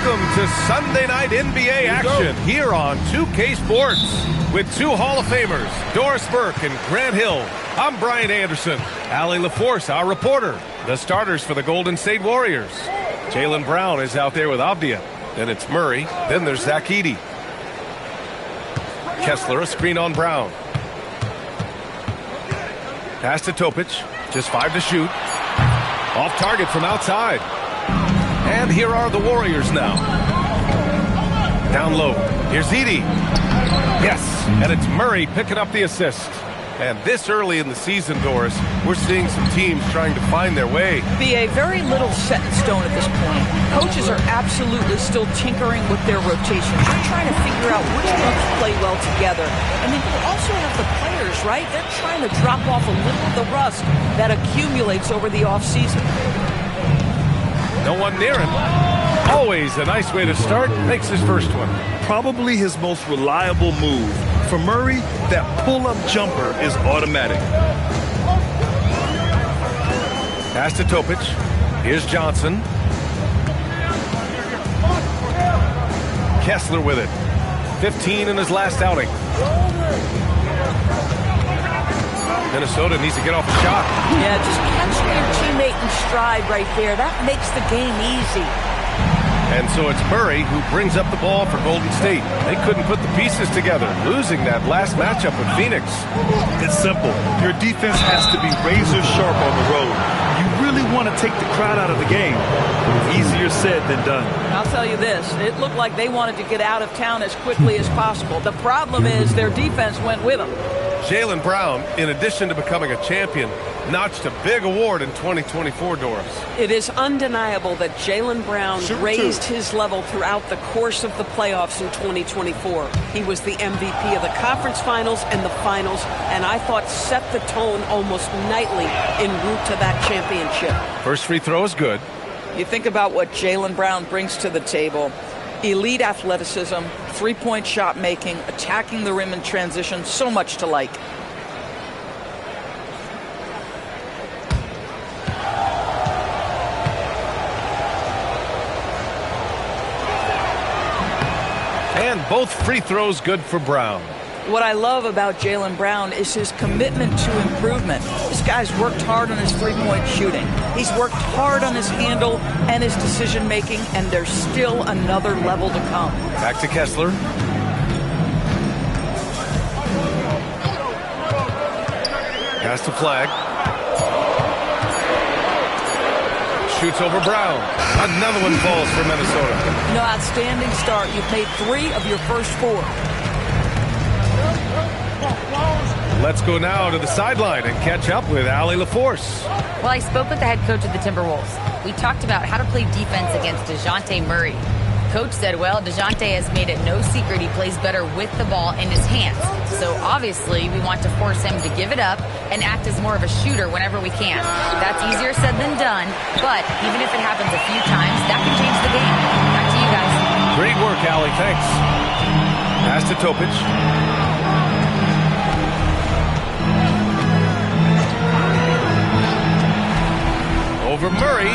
Welcome to Sunday night NBA action here on 2K Sports with two Hall of Famers, Doris Burke and Grant Hill. I'm Brian Anderson. Allie LaForce, our reporter. The starters for the Golden State Warriors. Jaylen Brown is out there with Avdia. Then it's Murray. Then there's Zach Edey. Kessler, a screen on Brown. Pass to Topic. Just 5 to shoot. Off target from outside. And here are the Warriors now. Down low. Here's Edey. Yes, and it's Murray picking up the assist. And this early in the season, Doris, we're seeing some teams trying to find their way. BA, very little set in stone at this point. Coaches are absolutely still tinkering with their rotations. They're trying to figure out which groups play well together. And then you also have the players, right? They're trying to drop off a little of the rust that accumulates over the offseason. No one near him. Always a nice way to start. Makes his first one. Probably his most reliable move. For Murray, that pull-up jumper is automatic. Pass to Topic. Here's Johnson. Kessler with it. 15 in his last outing. Minnesota needs to get off the shot. Yeah, just catching your teammate in stride right there. That makes the game easy. And so it's Murray who brings up the ball for Golden State. They couldn't put the pieces together, losing that last matchup with Phoenix. It's simple. Your defense has to be razor sharp on the road. You really want to take the crowd out of the game. Easier said than done. I'll tell you this. It looked like they wanted to get out of town as quickly as possible. The problem is their defense went with them. Jaylen Brown, in addition to becoming a champion, notched a big award in 2024, Doris. It is undeniable that Jaylen Brown raised his level throughout the course of the playoffs in 2024. He was the MVP of the conference finals and the finals, and I thought set the tone almost nightly en route to that championship. First free throw is good. You think about what Jaylen Brown brings to the table. Elite athleticism, three-point shot making, attacking the rim in transition, so much to like. And both free throws good for Brown. What I love about Jaylen Brown is his commitment to improvement. This guy's worked hard on his three-point shooting. He's worked hard on his handle and his decision-making, and there's still another level to come. Back to Kessler. Pass to Flag. Shoots over Brown. Another one falls for Minnesota. No, outstanding start. You've made 3 of your first 4. Let's go now to the sideline and catch up with Allie LaForce. Well, I spoke with the head coach of the Timberwolves. We talked about how to play defense against DeJounte Murray. Coach said, well, DeJounte has made it no secret he plays better with the ball in his hands. So obviously we want to force him to give it up and act as more of a shooter whenever we can. That's easier said than done, but even if it happens a few times, that can change the game. Back to you guys. Great work, Allie. Thanks. Pass to Topic. Over Murray.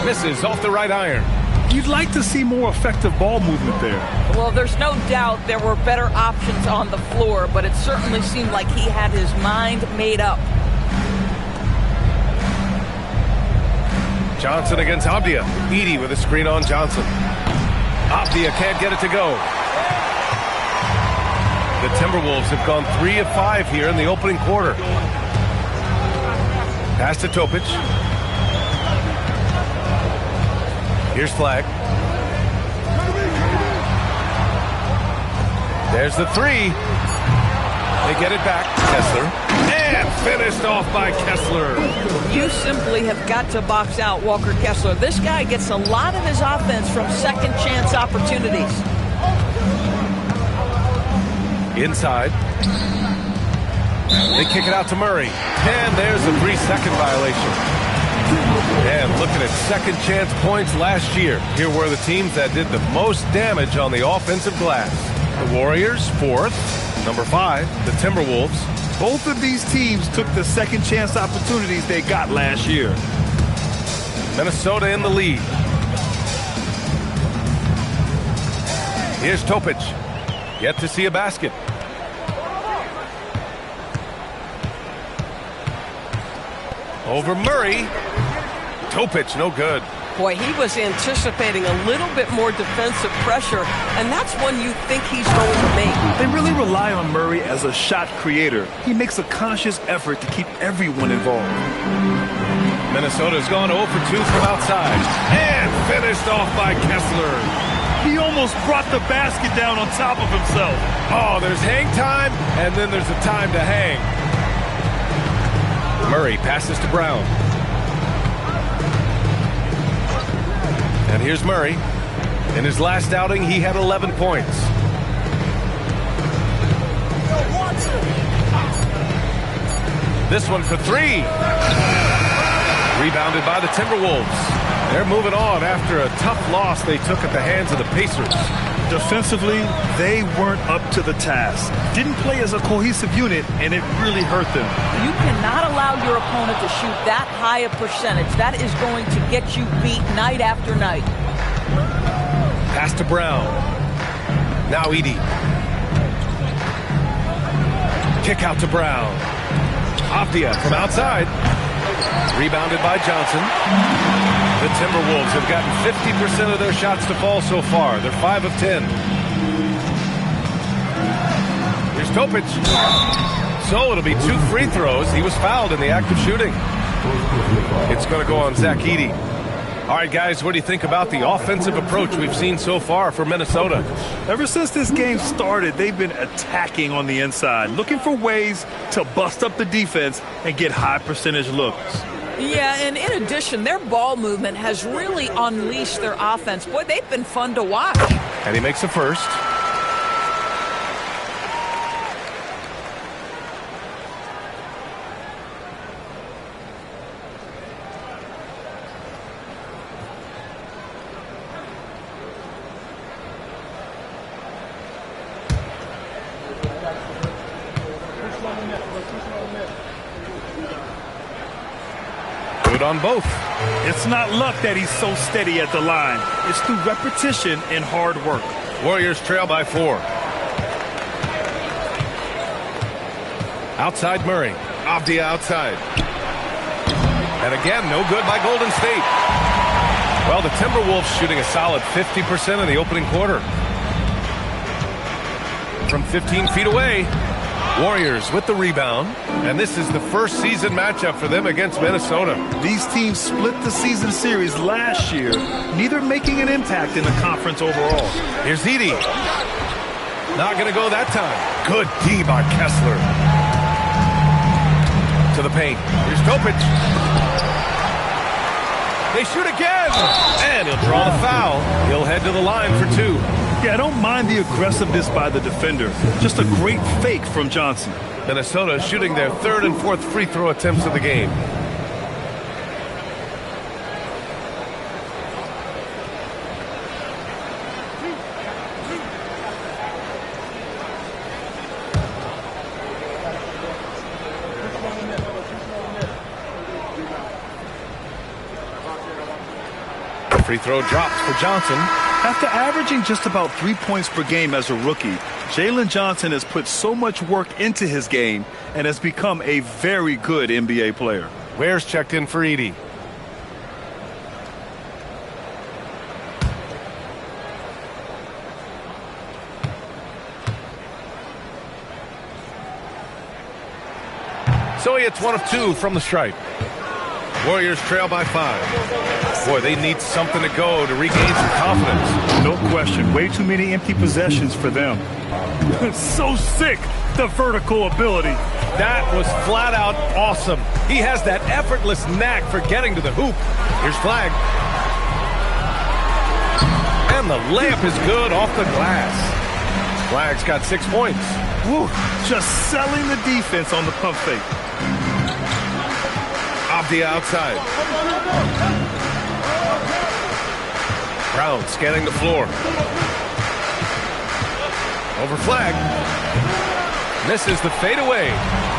Misses off the right iron. You'd like to see more effective ball movement there. Well, there's no doubt there were better options on the floor, but it certainly seemed like he had his mind made up. Johnson against Avdia. Edey with a screen on Johnson. Avdia can't get it to go. The Timberwolves have gone 3 of 5 here in the opening quarter. Pass to Topic. Here's Flag. There's the 3. They get it back. Kessler. And finished off by Kessler. You simply have got to box out Walker Kessler. This guy gets a lot of his offense from second chance opportunities. Inside. They kick it out to Murray. And there's a 3-second violation. And looking at second chance points last year, here were the teams that did the most damage on the offensive glass. The Warriors, 4th. Number 5, the Timberwolves. Both of these teams took the second chance opportunities they got last year. Minnesota in the lead. Here's Topic. Yet to see a basket. Over Murray. Topic, no good. Boy, he was anticipating a little bit more defensive pressure, and that's one you think he's going to make. They really rely on Murray as a shot creator. He makes a conscious effort to keep everyone involved. Minnesota's gone 0 for 2 from outside. And finished off by Kessler. He almost brought the basket down on top of himself. Oh, there's hang time, and then there's a time to hang. Murray passes to Brown. And here's Murray. In his last outing, he had 11 points. This one for 3. Rebounded by the Timberwolves. They're moving on after a tough loss they took at the hands of the Pacers. Defensively, they weren't up to the task. Didn't play as a cohesive unit, and it really hurt them. You cannot allow your opponent to shoot that high a percentage. That is going to get you beat night after night. Pass to Brown. Now Edey. Kick out to Brown. Avdia from outside. Rebounded by Johnson. The Timberwolves have gotten 50% of their shots to fall so far. They're 5 of 10. Here's Topic. So it'll be 2 free throws. He was fouled in the act of shooting. It's going to go on Zach Edey. All right, guys, what do you think about the offensive approach we've seen so far for Minnesota? Ever since this game started, they've been attacking on the inside, looking for ways to bust up the defense and get high percentage looks. Yeah, and in addition, their ball movement has really unleashed their offense. Boy, they've been fun to watch. And he makes a first. On both. It's not luck that he's so steady at the line. It's through repetition and hard work. Warriors trail by 4. Outside Murray. Avdia outside. And again, no good by Golden State. Well, the Timberwolves shooting a solid 50% in the opening quarter. From 15 feet away. Warriors with the rebound, and this is the first season matchup for them against Minnesota. These teams split the season series last year, neither making an impact in the conference overall. Here's Edey. Not going to go that time. Good D by Kessler. To the paint. Here's Topic. They shoot again, and he'll draw the foul. He'll head to the line for 2. Yeah, I don't mind the aggressiveness by the defender. Just a great fake from Johnson. Minnesota shooting their 3rd and 4th free throw attempts of the game. The free throw drops for Johnson. After averaging just about 3 points per game as a rookie, Jalen Johnson has put so much work into his game and has become a very good NBA player. Ware's checked in for Edey. So he hits 1 of 2 from the stripe. Warriors trail by 5. Boy, they need something to go to regain some confidence. No question. Way too many empty possessions for them. So sick, the vertical ability. That was flat out awesome. He has that effortless knack for getting to the hoop. Here's Flag. And the layup is good off the glass. Flag's got 6 points. Woo, just selling the defense on the pump fake. Avdia outside. Brown scanning the floor. Over Flag. Misses the fadeaway.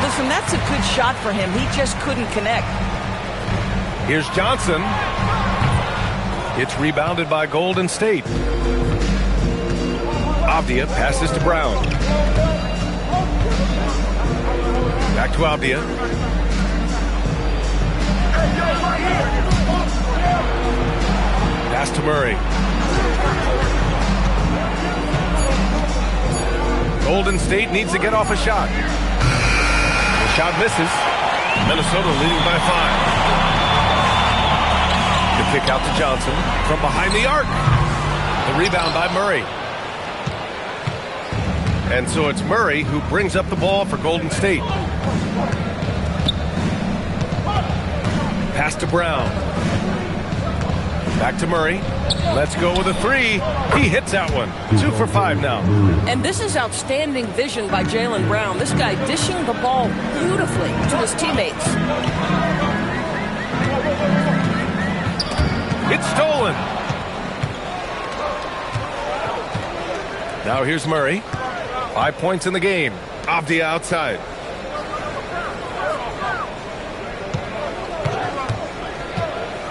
Listen, that's a good shot for him. He just couldn't connect. Here's Johnson. It's rebounded by Golden State. Avdia passes to Brown. Back to Avdia. Pass to Murray. Golden State needs to get off a shot. The shot misses. Minnesota leading by 5. The kick out to Johnson from behind the arc. The rebound by Murray. And so it's Murray who brings up the ball for Golden State. Pass to Brown. Back to Murray. Let's go with a 3. He hits that one. 2 for 5 now. And this is outstanding vision by Jaylen Brown. This guy dishing the ball beautifully to his teammates. It's stolen. Now here's Murray. 5 points in the game. Avdia outside.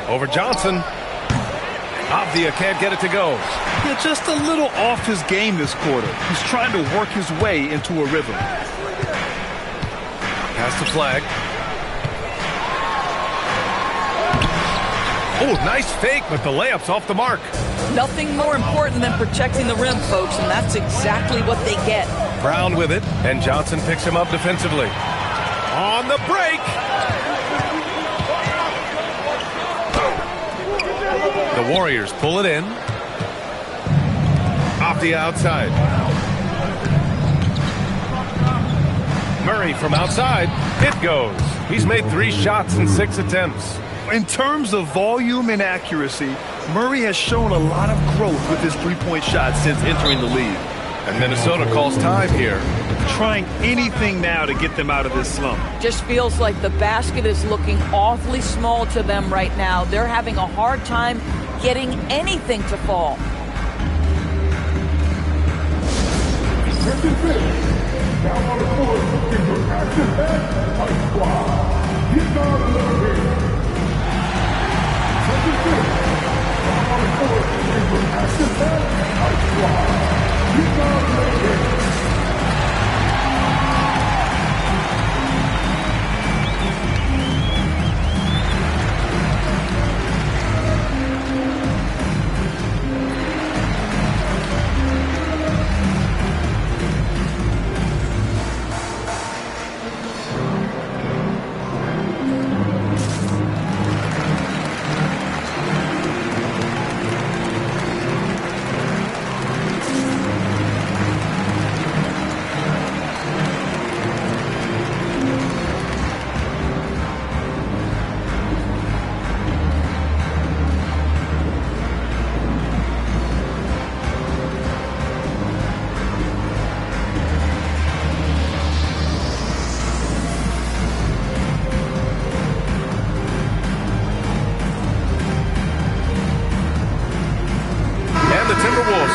Over Johnson. Avdia can't get it to go. Yeah, just a little off his game this quarter. He's trying to work his way into a rhythm. Pass the flag. Oh, nice fake, but the layup's off the mark. Nothing more important than protecting the rim, folks, and that's exactly what they get. Brown with it, and Johnson picks him up defensively. On the break. The Warriors pull it in. Off the outside. Murray from outside. It goes. He's made 3 shots in 6 attempts. In terms of volume and accuracy, Murray has shown a lot of growth with his three-point shot since entering the league. And Minnesota calls time here. Trying anything now to get them out of this slump. Just feels like the basket is looking awfully small to them right now. They're having a hard time getting anything to fall. Down on the floor, looking for action back. High squad. He's got another hit. Second fit. Down on the floor, looking for action back. High squad. He's got another hit.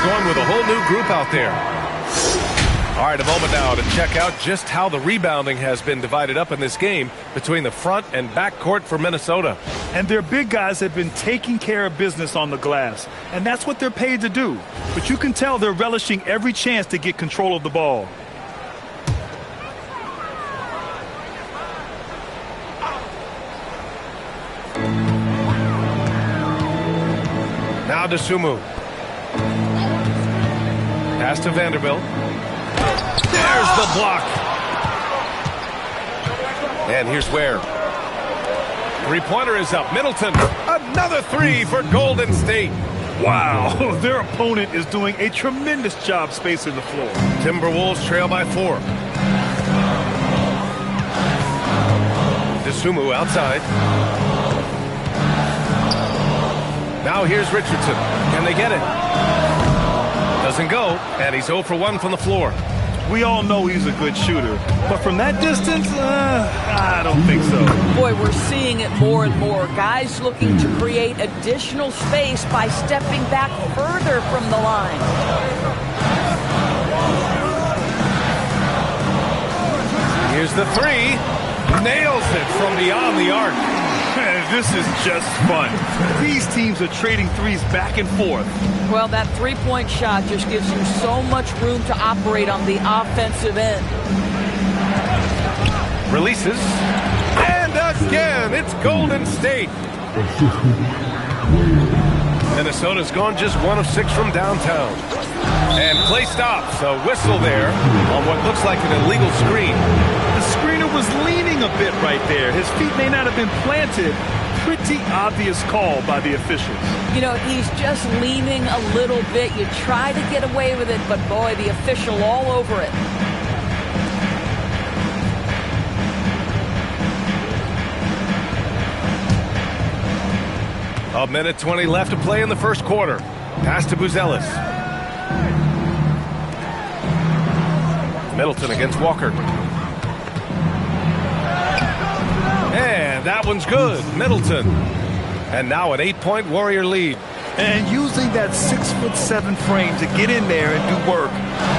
Going with a whole new group out there. All right, a moment now to check out just how the rebounding has been divided up in this game between the front and back court for Minnesota. And their big guys have been taking care of business on the glass. And that's what they're paid to do. But you can tell they're relishing every chance to get control of the ball. Now to Sumu. Pass to Vanderbilt. There's the block. And here's Ware. Three-pointer is up. Middleton. Another 3 for Golden State. Wow, their opponent is doing a tremendous job spacing the floor. Timberwolves trail by 4. DeSumo outside. Now here's Richardson. Can they get it? Doesn't go, and he's 0 for 1 from the floor. We all know he's a good shooter, but from that distance, I don't think so. Boy, we're seeing it more and more. Guys looking to create additional space by stepping back further from the line. Here's the 3. Nails it from beyond the arc. this is just fun. These teams are trading threes back and forth. Well, that three-point shot just gives you so much room to operate on the offensive end. Releases. And again, it's Golden State. Minnesota's gone just 1 of 6 from downtown. And play stops. A whistle there on what looks like an illegal screen. The screener was leaning a bit right there. His feet may not have been planted. Pretty obvious call by the officials. You know, he's just leaning a little bit. You try to get away with it, but boy, the official all over it. A minute 20 left to play in the first quarter. Pass to Buzelis. Middleton against Walker. And that one's good. Middleton. And now an 8-point Warrior lead. And using that 6'7" frame to get in there and do work,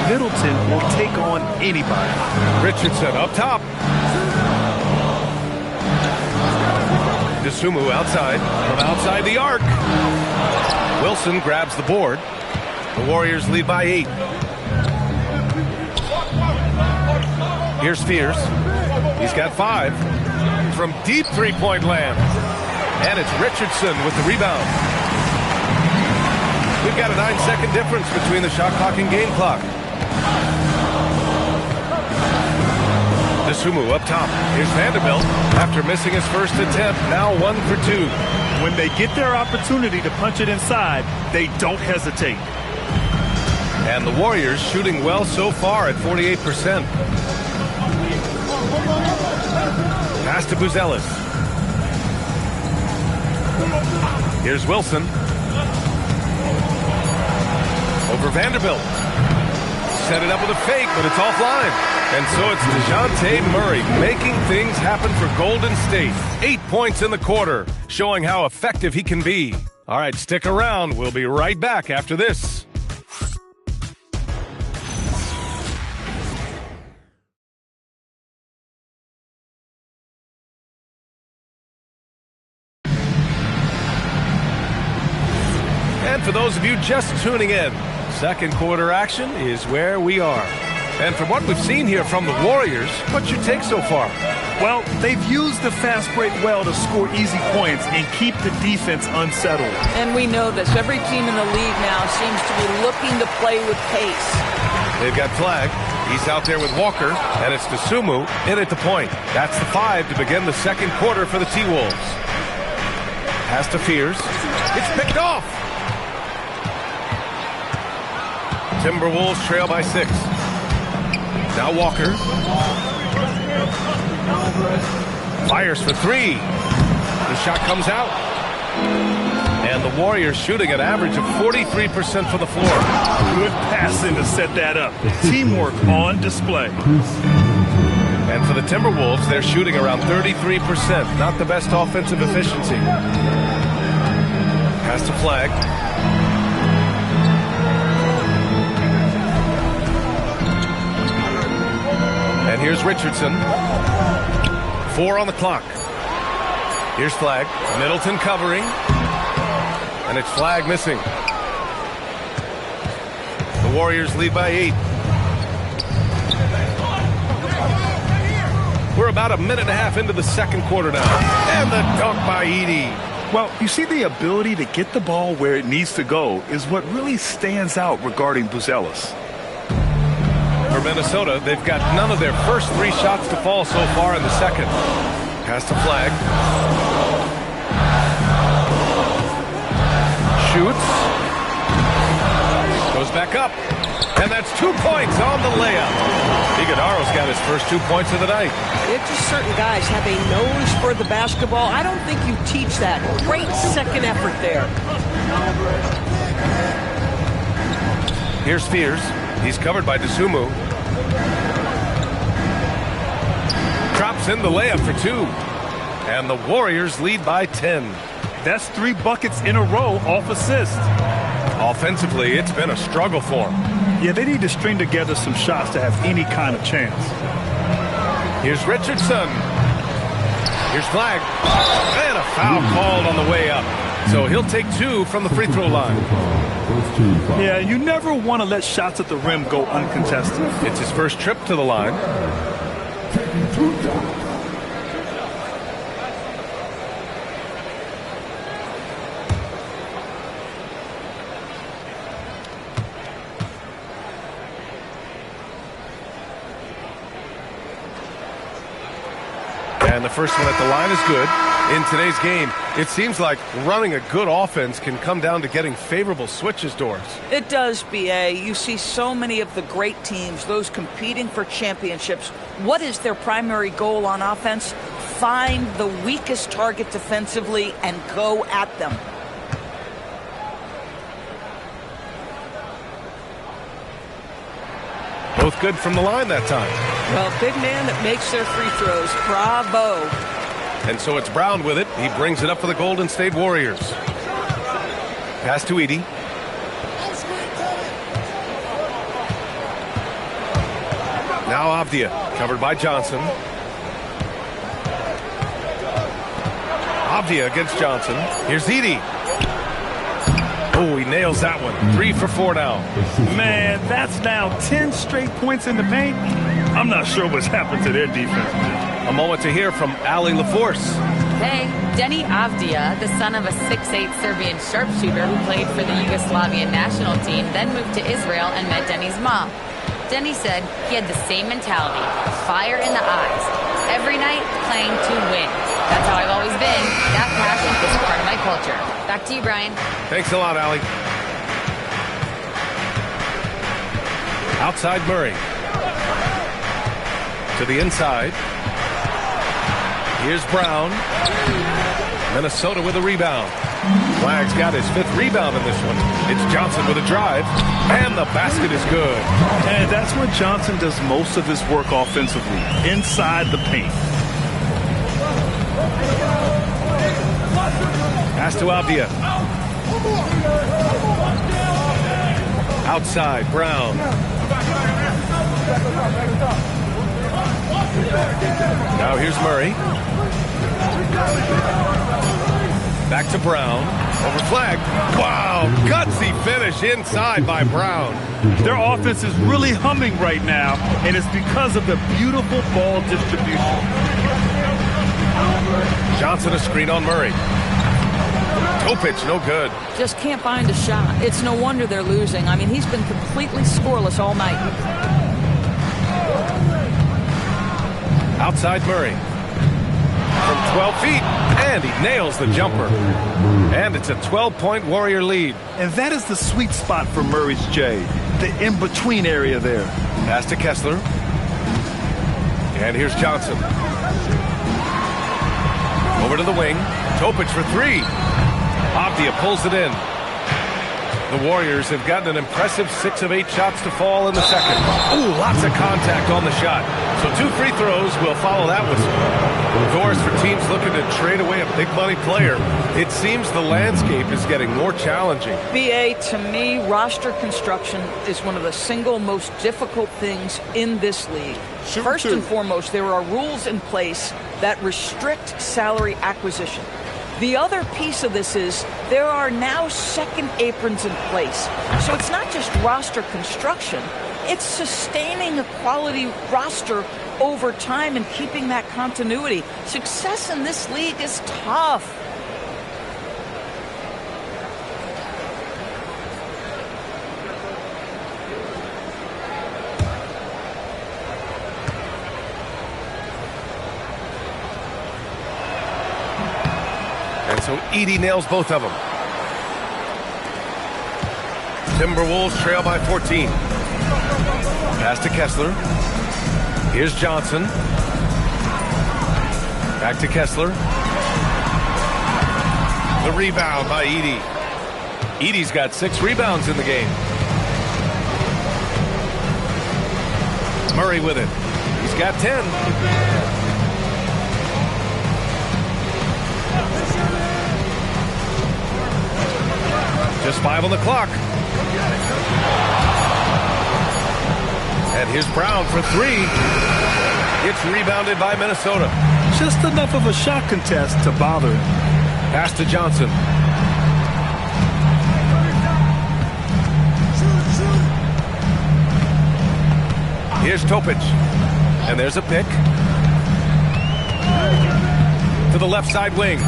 Middleton will take on anybody. Richardson up top. Dosunmu outside, from outside the arc. Wilson grabs the board. The Warriors lead by 8. Here's Spears. He's got 5. From deep three-point land. And it's Richardson with the rebound. We've got a 9-second difference between the shot clock and game clock. Dosunmu up top. Here's Vanderbilt. After missing his first attempt, now 1 for 2. When they get their opportunity to punch it inside, they don't hesitate. And the Warriors shooting well so far at 48%. Pass to Buzelis. Here's Wilson. Over Vanderbilt. Set it up with a fake, but it's offline. And so it's DeJounte Murray making things happen for Golden State. 8 points in the quarter, showing how effective he can be. All right, stick around. We'll be right back after this. And for those of you just tuning in, second quarter action is where we are. And from what we've seen here from the Warriors, what's your take so far? Well, they've used the fast break well to score easy points and keep the defense unsettled. And we know this. Every team in the league now seems to be looking to play with pace. They've got Flag. He's out there with Walker, and it's Dosunmu in at the point. That's the 5 to begin the second quarter for the T-Wolves. Pass to Fears. It's picked off. Timberwolves trail by 6. Now Walker. Fires for 3. The shot comes out. And the Warriors shooting an average of 43% from the floor. Good passing to set that up. Teamwork on display. And for the Timberwolves, they're shooting around 33%. Not the best offensive efficiency. Pass to Flag. And here's Richardson. 4 on the clock. Here's Flag. Middleton covering. And it's Flag missing. The Warriors lead by 8. We're about a minute and a half into the second quarter now. And the dunk by Edey. Well, you see, the ability to get the ball where it needs to go is what really stands out regarding Buzelis. For Minnesota, they've got none of their first 3 shots to fall so far in the second. Pass to Flag. Shoots. Goes back up. And that's 2 points on the layup. Iguodaro's got his first 2 points of the night. It's just certain guys have a nose for the basketball. I don't think you teach that. Great second effort there. Here's Fears. He's covered by Dosunmu. Drops in the layup for 2. And the Warriors lead by 10. That's 3 buckets in a row off assist. Offensively, it's been a struggle for them. Yeah, they need to string together some shots to have any kind of chance. Here's Richardson. Here's flag. And a foul called on the way up. So he'll take 2 from the free throw line. Yeah, you never want to let shots at the rim go uncontested. It's his first trip to the line. And the first one at the line is good. In today's game, it seems like running a good offense can come down to getting favorable switches, Doris. It does, B.A. You see so many of the great teams, those competing for championships. What is their primary goal on offense? Find the weakest target defensively and go at them. Both good from the line that time. Well, big man that makes their free throws. Bravo. And so it's Brown with it. He brings it up for the Golden State Warriors. Pass to Edey. Now Avdia, covered by Johnson. Avdia against Johnson. Here's Edey. Oh, he nails that one. 3 for 4 now. Man, that's now 10 straight points in the paint. I'm not sure what's happened to their defense. A moment to hear from Ali LaForce. Hey, Denny Avdia, the son of a 6'8 Serbian sharpshooter who played for the Yugoslavian national team, then moved to Israel and met Denny's mom. Denny said he had the same mentality, fire in the eyes. Every night, playing to win. That's how I've always been. That passion is part of my culture. Back to you, Brian. Thanks a lot, Ali. Outside Murray. To the inside. Here's Brown. Minnesota with a rebound. Flag's got his 5th rebound in this one. It's Johnson with a drive. And the basket is good. And that's where Johnson does most of his work offensively, inside the paint. Pass to Avdia. Outside, Brown. Now here's Murray. Back to Brown. Over flag. Wow, gutsy finish inside by Brown. Their offense is really humming right now, and it's because of the beautiful ball distribution. Johnson a screen on Murray. Toe pitch, no good. Just can't find a shot. It's no wonder they're losing. I mean, he's been completely scoreless all night. Outside Murray. From 12 feet, and he nails the jumper. And it's a 12-point Warrior lead. And that is the sweet spot for Murray's J, the in-between area there. Pass to Kessler. And here's Johnson. Over to the wing. Topic for 3. Avdia pulls it in. The Warriors have gotten an impressive 6 of 8 shots to fall in the second. Ooh, lots of contact on the shot. So 2 free throws will follow that whistle. Doors for teams looking to trade away a big money player. It seems the landscape is getting more challenging. BA, to me, roster construction is one of the single most difficult things in this league. First and foremost, there are rules in place that restrict salary acquisition. The other piece of this is there are now second aprons in place. So it's not just roster construction, it's sustaining a quality roster over time and keeping that continuity. Success in this league is tough. And so Edey nails both of them. Timberwolves trail by 14. Pass to Kessler. Here's Johnson. Back to Kessler. The rebound by Edey. Edey's got 6 rebounds in the game. Murray with it. He's got 10. Just 5 on the clock. And here's Brown for 3. It's rebounded by Minnesota. just enough of a shot contest to bother him. Pass to Johnson. Here's Topic. And there's a pick. To the left side wing.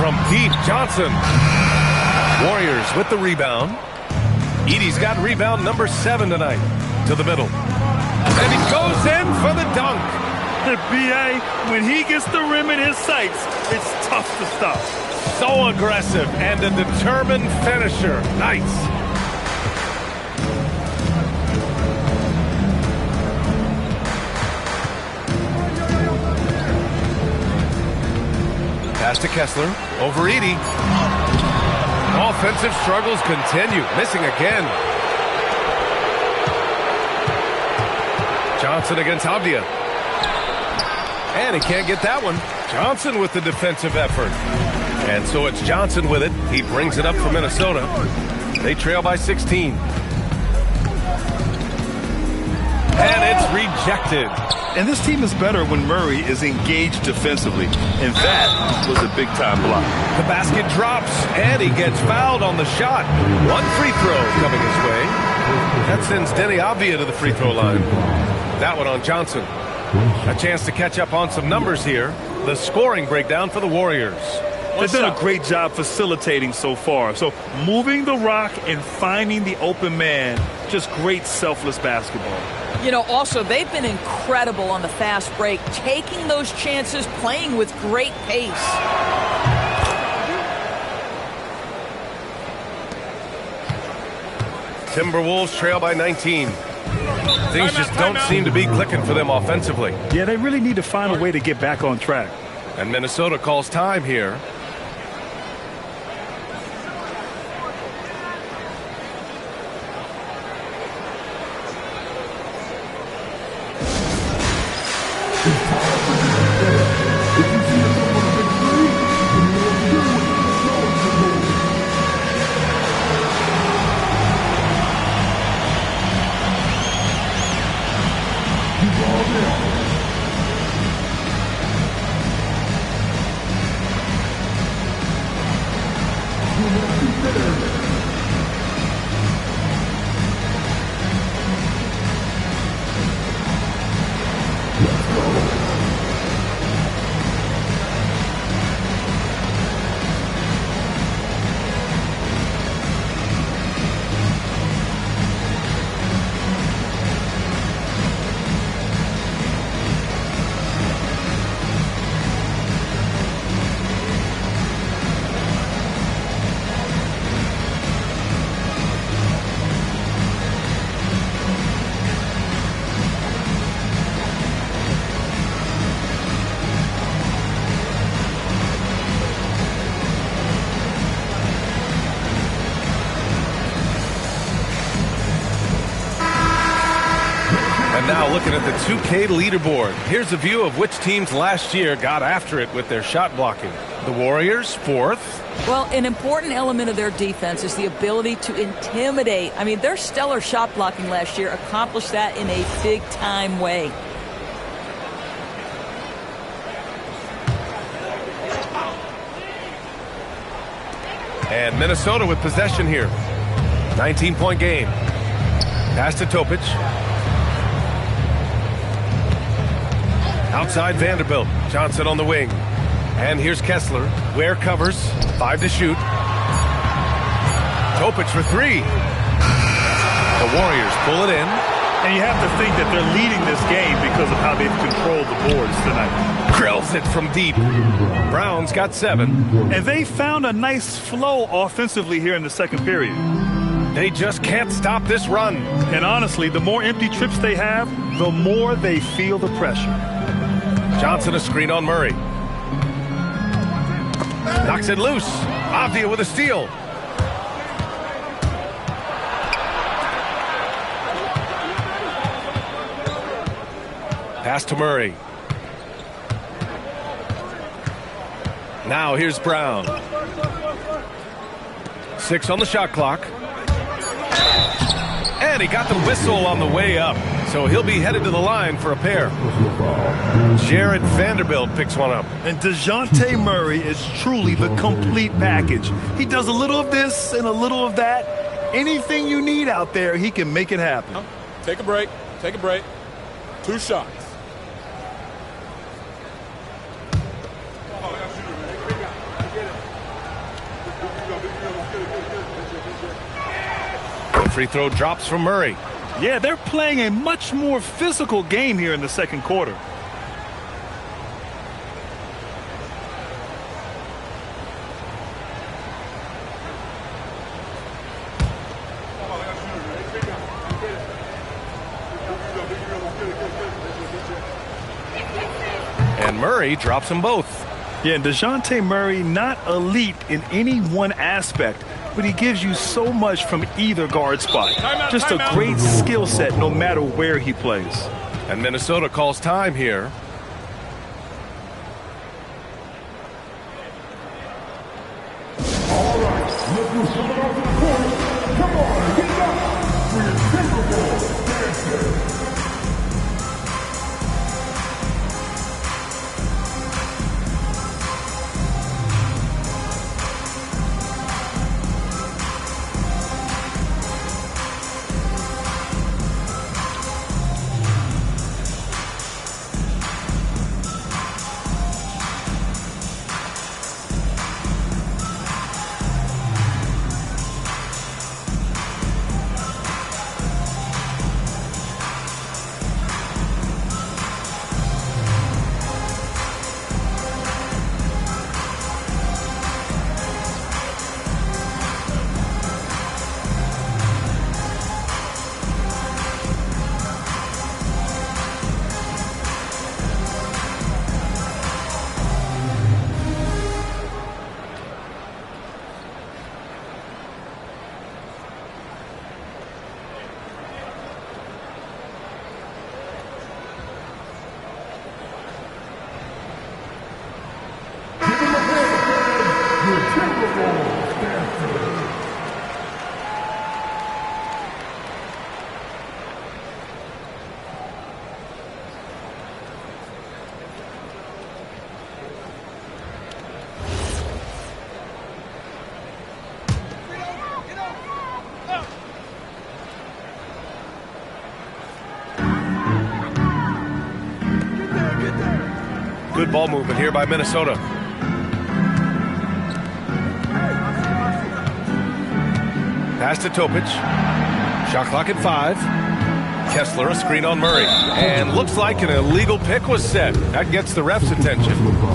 From deep, Johnson. Warriors with the rebound. Edey's got rebound number 7 tonight. To the middle. And he goes in for the dunk. The BA, when he gets the rim in his sights, it's tough to stop. So aggressive and a determined finisher. Nice. Pass to Kessler. Over Edey. Offensive struggles continue. Missing again. Johnson against Avdia. And he can't get that one. Johnson with the defensive effort. And so it's Johnson with it. He brings it up for Minnesota. They trail by 16. And it's rejected. And this team is better when Murray is engaged defensively. And that was a big-time block. The basket drops, and he gets fouled on the shot. One free throw coming his way. That sends Denny Avdia to the free throw line. That one on Johnson. A chance to catch up on some numbers here. The scoring breakdown for the Warriors. They've done a great job facilitating so far. So moving the rock and finding the open man, just great selfless basketball. You know, also, they've been incredible on the fast break, taking those chances, playing with great pace. Timberwolves trail by 19. Things just don't seem to be clicking for them offensively. Yeah, they really need to find a way to get back on track. And Minnesota calls time here. Now looking at the 2K leaderboard. Here's a view of which teams last year got after it with their shot blocking. The Warriors, 4th. Well, an important element of their defense is the ability to intimidate. I mean, their stellar shot blocking last year accomplished that in a big-time way. And Minnesota with possession here. 19-point game. Pass to Topic. Outside Vanderbilt. Johnson on the wing. And here's Kessler. Ware covers. 5 to shoot. Topic for 3. The Warriors pull it in. And you have to think that they're leading this game because of how they've controlled the boards tonight. Drills it from deep. Brown's got 7. And they found a nice flow offensively here in the second period. They just can't stop this run. And honestly, the more empty trips they have, the more they feel the pressure. Johnson a screen on Murray. Knocks it loose. Avdia with a steal. Pass to Murray. Now here's Brown. 6 on the shot clock. And he got the whistle on the way up, so he'll be headed to the line for a pair. Jared Vanderbilt picks one up. And DeJounte Murray is truly the complete package. He does a little of this and a little of that. Anything you need out there, he can make it happen. Take a break. Take a break. 2 shots. The free throw drops from Murray. Yeah, they're playing a much more physical game here in the second quarter. And Murray drops them both. Yeah, DeJounte Murray, not elite in any one aspect, but he gives you so much from either guard spot. Just a great skill set no matter where he plays. And Minnesota calls time here. All right, let's move someone off the court. Come on, get up. We're Timberwolves dancing. Good ball movement here by Minnesota. Pass to Topic. Shot clock at 5. Kessler, a screen on Murray. And looks like an illegal pick was set. That gets the ref's attention.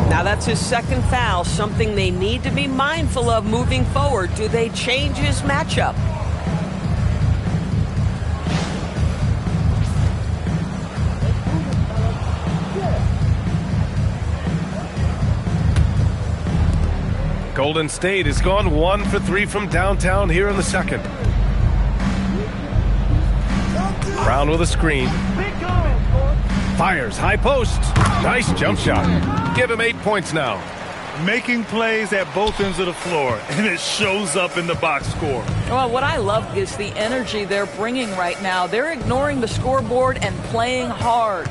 Now that's his second foul, something they need to be mindful of moving forward. Do they change his matchup? Golden State has gone 1 for 3 from downtown here in the second. Brown with a screen. Fires, high post. Nice jump shot. Give him 8 points now. Making plays at both ends of the floor, and it shows up in the box score. Well, what I love is the energy they're bringing right now. They're ignoring the scoreboard and playing hard.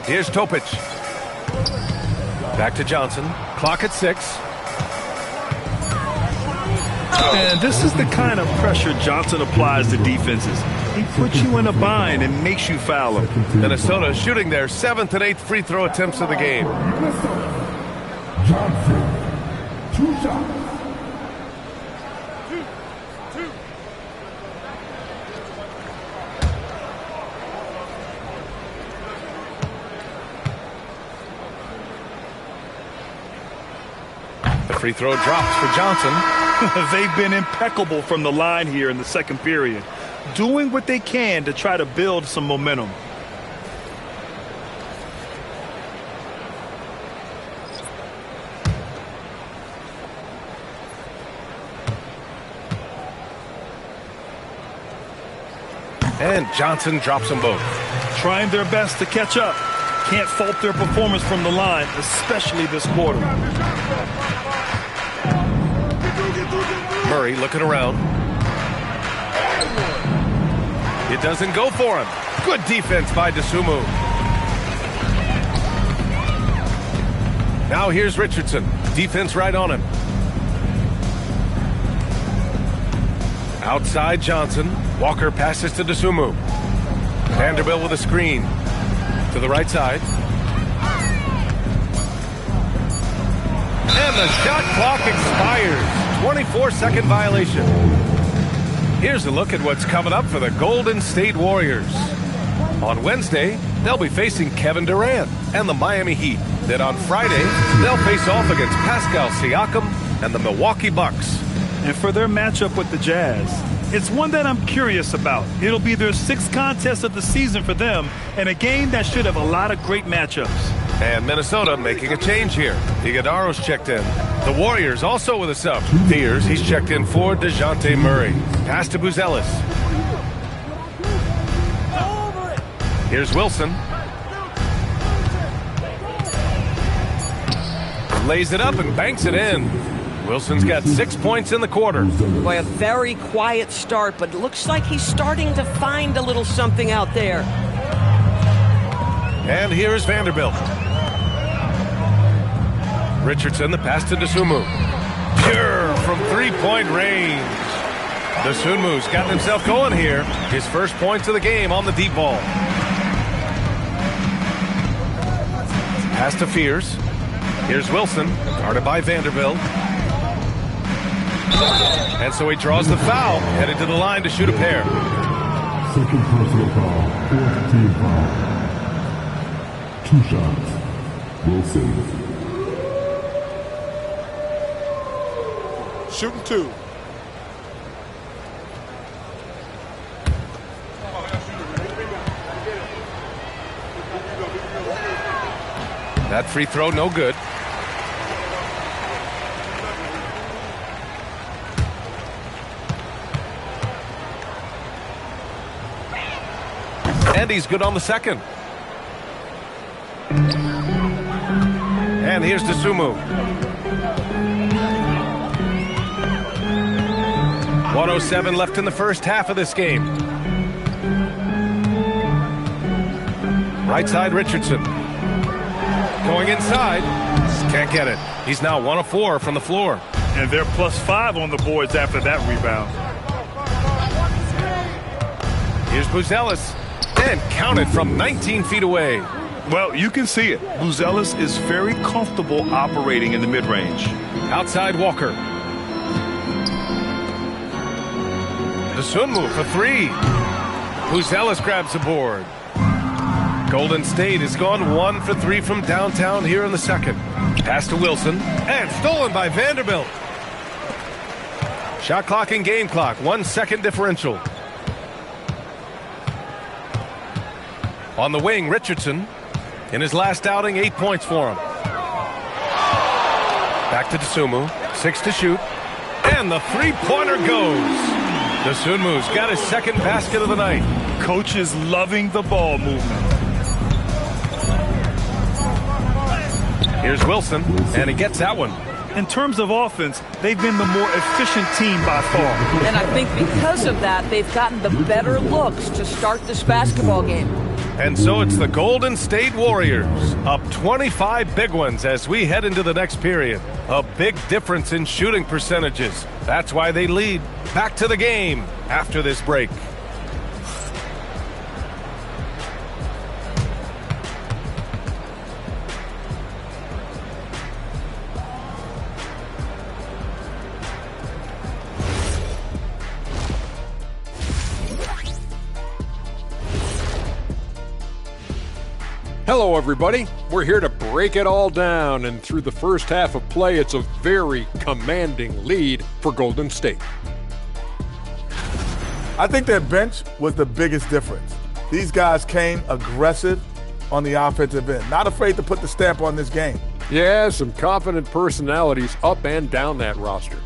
Here's Topic. Back to Johnson. Clock at 6. And this is the kind of pressure Johnson applies to defenses. He puts you in a bind and makes you foul him. Minnesota shooting their 7th and 8th free throw attempts of the game. Johnson, 2 shots. The free throw drops for Johnson. They've been impeccable from the line here in the second period, doing what they can to try to build some momentum. And Johnson drops them both. Trying their best to catch up. Can't fault their performance from the line, especially this quarter. Murray looking around. It doesn't go for him. Good defense by DeSumo. Now here's Richardson. Defense right on him. Outside Johnson. Walker passes to DeSumo. Vanderbilt with a screen. To the right side. And the shot clock expires. 24-second violation. Here's a look at what's coming up for the Golden State Warriors. On Wednesday, they'll be facing Kevin Durant and the Miami Heat. Then on Friday, they'll face off against Pascal Siakam and the Milwaukee Bucks. And for their matchup with the Jazz, it's one that I'm curious about. It'll be their 6th contest of the season for them, and a game that should have a lot of great matchups. And Minnesota making a change here. Iguodala's checked in. The Warriors also with a sub. Fears he's checked in for DeJounte Murray. Pass to Buzelis. Here's Wilson. Lays it up and banks it in. Wilson's got 6 points in the quarter. Boy, a very quiet start, but it looks like he's starting to find a little something out there. And here's Vanderbilt. Richardson, the pass to DeSumo. Pure from three-point range. DeSumu's gotten himself going here. His first points of the game on the deep ball. Pass to Fears. Here's Wilson, guarded by Vanderbilt. And so he draws the foul, headed to the line to shoot a pair. Second personal foul, 4th team foul. 2 shots. Wilson. Shooting 2. That free throw, no good. And he's good on the second. And here's DeSumo. 1:07 left in the first half of this game. Right side Richardson. Going inside. Can't get it. He's now 1 of 4 from the floor. And they're +5 on the boards after that rebound. Here's Buzelis. And counted from 19 feet away. Well, you can see it. Buzelis is very comfortable operating in the mid-range. Outside Walker. DeSumo for 3. Buzelis grabs the board. Golden State has gone 1 for 3 from downtown here in the second. Pass to Wilson. And stolen by Vanderbilt. Shot clock and game clock. 1 second differential. On the wing, Richardson. In his last outing, 8 points for him. Back to DeSumo. 6 to shoot. And the three-pointer goes. DeSumu's got his second basket of the night. Coach is loving the ball movement. Here's Wilson, and he gets that one. In terms of offense, they've been the more efficient team by far. And I think because of that, they've gotten the better looks to start this basketball game. And so it's the Golden State Warriors up 25 big ones as we head into the next period. A big difference in shooting percentages. That's why they lead. Back to the game after this break. Hello, everybody. We're here to break it all down, and through the first half of play, it's a very commanding lead for Golden State. I think their bench was the biggest difference. These guys came aggressive on the offensive end, not afraid to put the stamp on this game. Yeah, some confident personalities up and down that roster.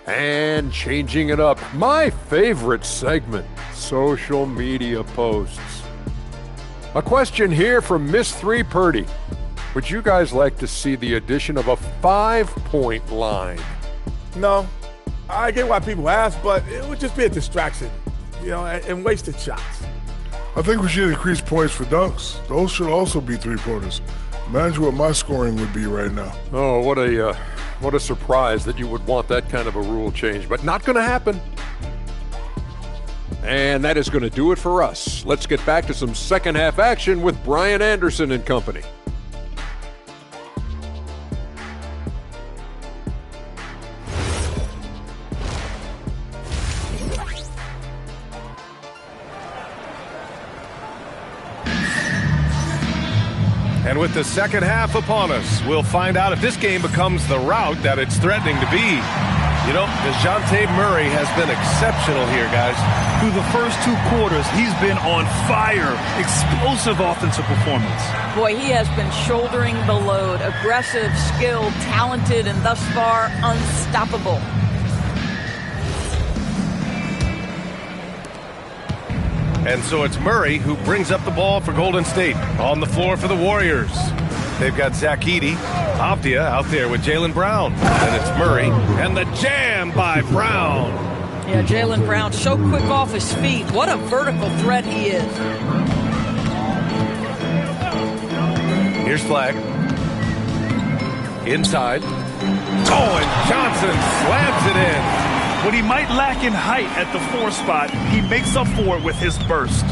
And changing it up, my favorite segment, social media posts. A question here from Miss 3 Purdy. Would you guys like to see the addition of a 5-point line? No. I get why people ask, but it would just be a distraction, and wasted shots. I think we should increase points for dunks. Those should also be three-pointers. Imagine what my scoring would be right now. Oh, what a surprise that you would want that kind of a rule change, but not going to happen. And that is going to do it for us. Let's get back to some second half action with Brian Anderson and company. And with the second half upon us, we'll find out if this game becomes the rout that it's threatening to be. DeJounte Murray has been exceptional here, guys. Through the first 2 quarters, he's been on fire. Explosive offensive performance. Boy, he has been shouldering the load. Aggressive, skilled, talented, and thus far, unstoppable. And so it's Murray who brings up the ball for Golden State. On the floor for the Warriors. They've got Zach Edey, Avdia out there with Jaylen Brown. And it's Murray. And the jam by Brown. Yeah, Jaylen Brown so quick off his feet. What a vertical threat he is. Here's Flag. Inside. Oh, and Johnson slams it in. What he might lack in height at the 4 spot, he makes up for it with his burst.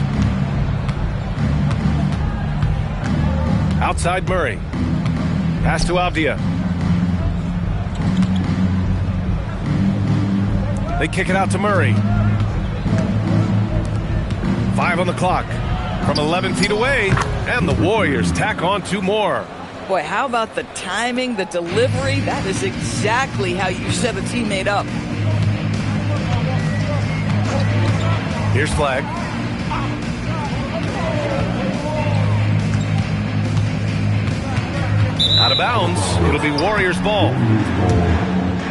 Outside Murray. Pass to Avdia. They kick it out to Murray. 5 on the clock. From 11 feet away. And the Warriors tack on 2 more. Boy, how about the timing, the delivery? That is exactly how you set a teammate up. Here's Flag. Out of bounds. It'll be Warriors ball.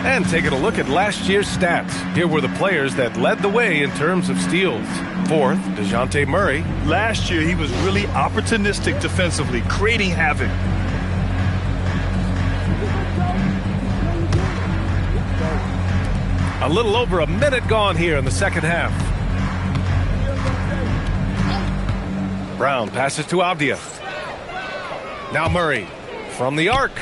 And taking a look at last year's stats. Here were the players that led the way in terms of steals. 4th, DeJounte Murray. Last year, he was really opportunistic defensively, creating havoc. A little over a minute gone here in the second half. Brown passes to Avdia. Now Murray from the arc.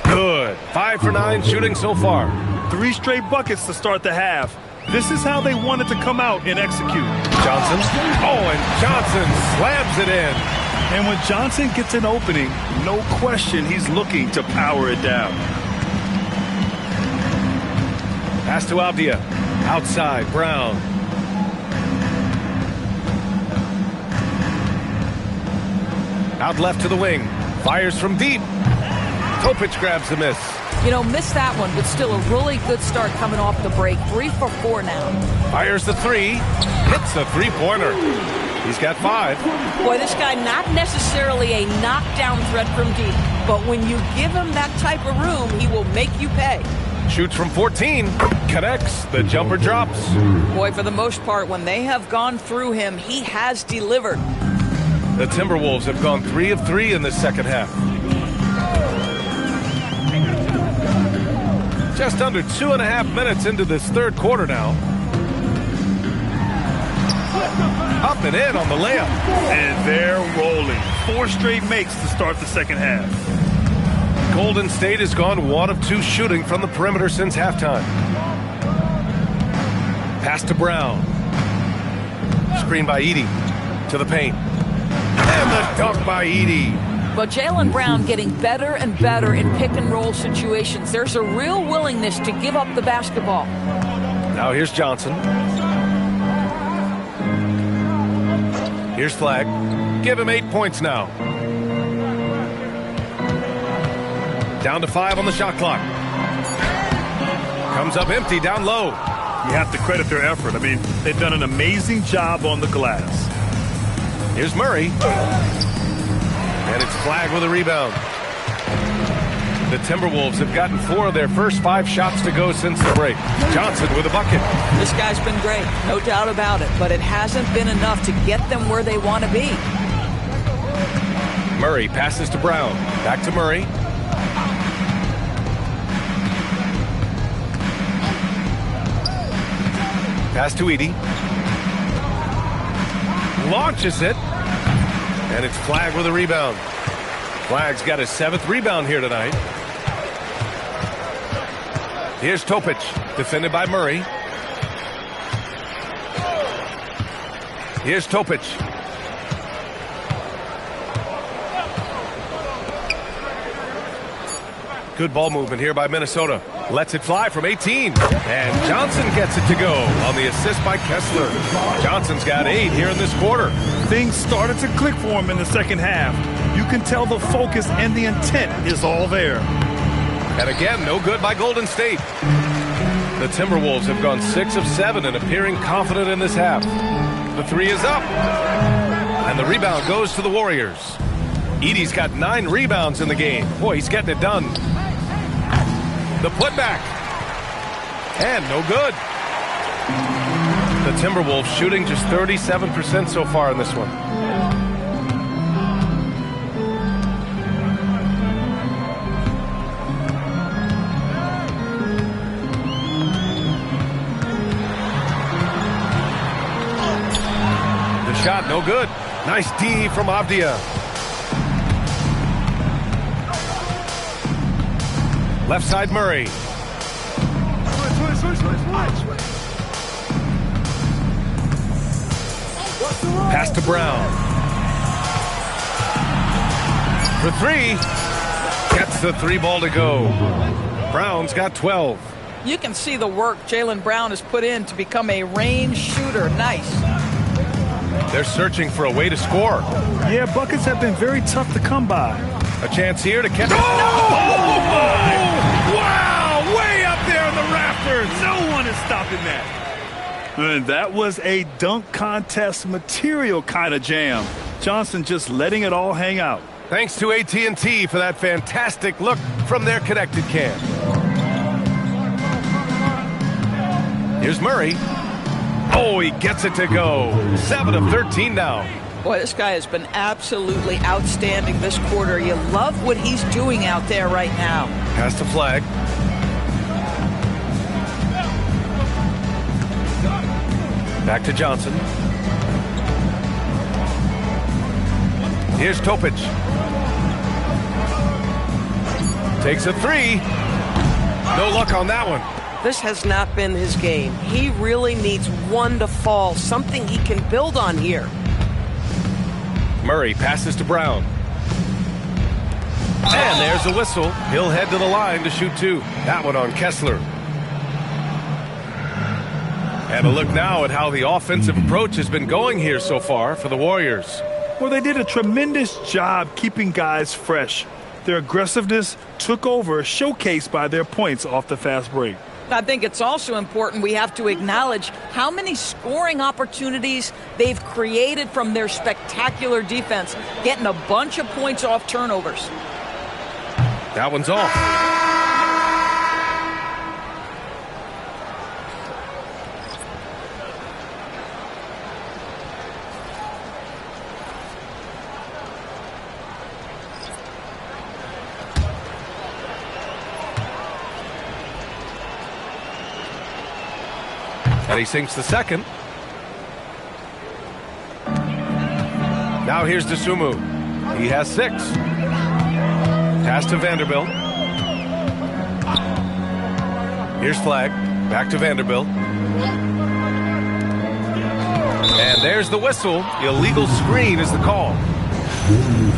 Good. 5 for 9 shooting so far. 3 straight buckets to start the half. This is how they wanted to come out and execute. Johnson. Oh, and Johnson slams it in. And when Johnson gets an opening, no question he's looking to power it down. Pass to Avdia. Outside, Brown. Out left to the wing. Fires from deep. Topic grabs the miss. Missed that one, but still a really good start coming off the break. 3 for 4 now. Fires the 3. Hits the 3-pointer. He's got 5. Boy, this guy not necessarily a knockdown threat from deep, but when you give him that type of room, he will make you pay. Shoots from 14. Connects. The jumper drops. Boy, for the most part, when they have gone through him, he has delivered. The Timberwolves have gone 3 of 3 in this second half. Just under 2.5 minutes into this third quarter now. Up and in on the layup. And they're rolling. 4 straight makes to start the second half. Golden State has gone 1 of 2 shooting from the perimeter since halftime. Pass to Brown. Screen by Edey. To the paint. And the dunk by Edey. But Jaylen Brown getting better and better in pick-and-roll situations. There's a real willingness to give up the basketball. Now here's Johnson. Here's Flag. Give him 8 points now. Down to 5 on the shot clock. Comes up empty down low. You have to credit their effort. I mean, they've done an amazing job on the glass. Here's Murray. And it's Flag with a rebound. The Timberwolves have gotten 4 of their first 5 shots to go since the break. Johnson with a bucket. This guy's been great, no doubt about it, but it hasn't been enough to get them where they want to be. Murray passes to Brown. Back to Murray. Pass to Edie. Launches it. And it's Flagg with a rebound. Flagg's got his 7th rebound here tonight. Here's Topic, defended by Murray. Here's Topic. Good ball movement here by Minnesota. Lets it fly from 18. And Johnson gets it to go on the assist by Kessler. Johnson's got 8 here in this quarter. Things started to click for him in the second half. You can tell the focus and the intent is all there. And again, no good by Golden State. The Timberwolves have gone 6 of 7 and appearing confident in this half. The 3 is up. And the rebound goes to the Warriors. Edie's got 9 rebounds in the game. Boy, he's getting it done. The putback. And no good. The Timberwolves shooting just 37% so far in this one. The shot, no good. Nice D from Avdia. Left side Murray. Pass to Brown. For 3. Gets the 3 ball to go. Brown's got 12. You can see the work Jaylen Brown has put in to become a range shooter. Nice. They're searching for a way to score. Yeah, buckets have been very tough to come by. A chance here to catch. Oh, my! Wow! Way up there in the rafters. No one is stopping that. And that was a dunk contest material kind of jam. Johnson just letting it all hang out. Thanks to AT&T for that fantastic look from their connected cam. Here's Murray. Oh, he gets it to go. 7 of 13 now. Boy, this guy has been absolutely outstanding this quarter. You love what he's doing out there right now. Pass to Flagg. Back to Johnson. Here's Topic. Takes a 3. No luck on that one. This has not been his game. He really needs one to fall, something he can build on here. Murray passes to Brown. And there's a whistle. He'll head to the line to shoot 2. That one on Kessler. And a look now at how the offensive approach has been going here so far for the Warriors. Well, they did a tremendous job keeping guys fresh. Their aggressiveness took over, showcased by their points off the fast break. I think it's also important we have to acknowledge how many scoring opportunities they've created from their spectacular defense, getting a bunch of points off turnovers. That one's off. And he sinks the second. Now here's DeSumo. He has 6. Pass to Vanderbilt. Here's Flagg. Back to Vanderbilt. And there's the whistle. Illegal screen is the call.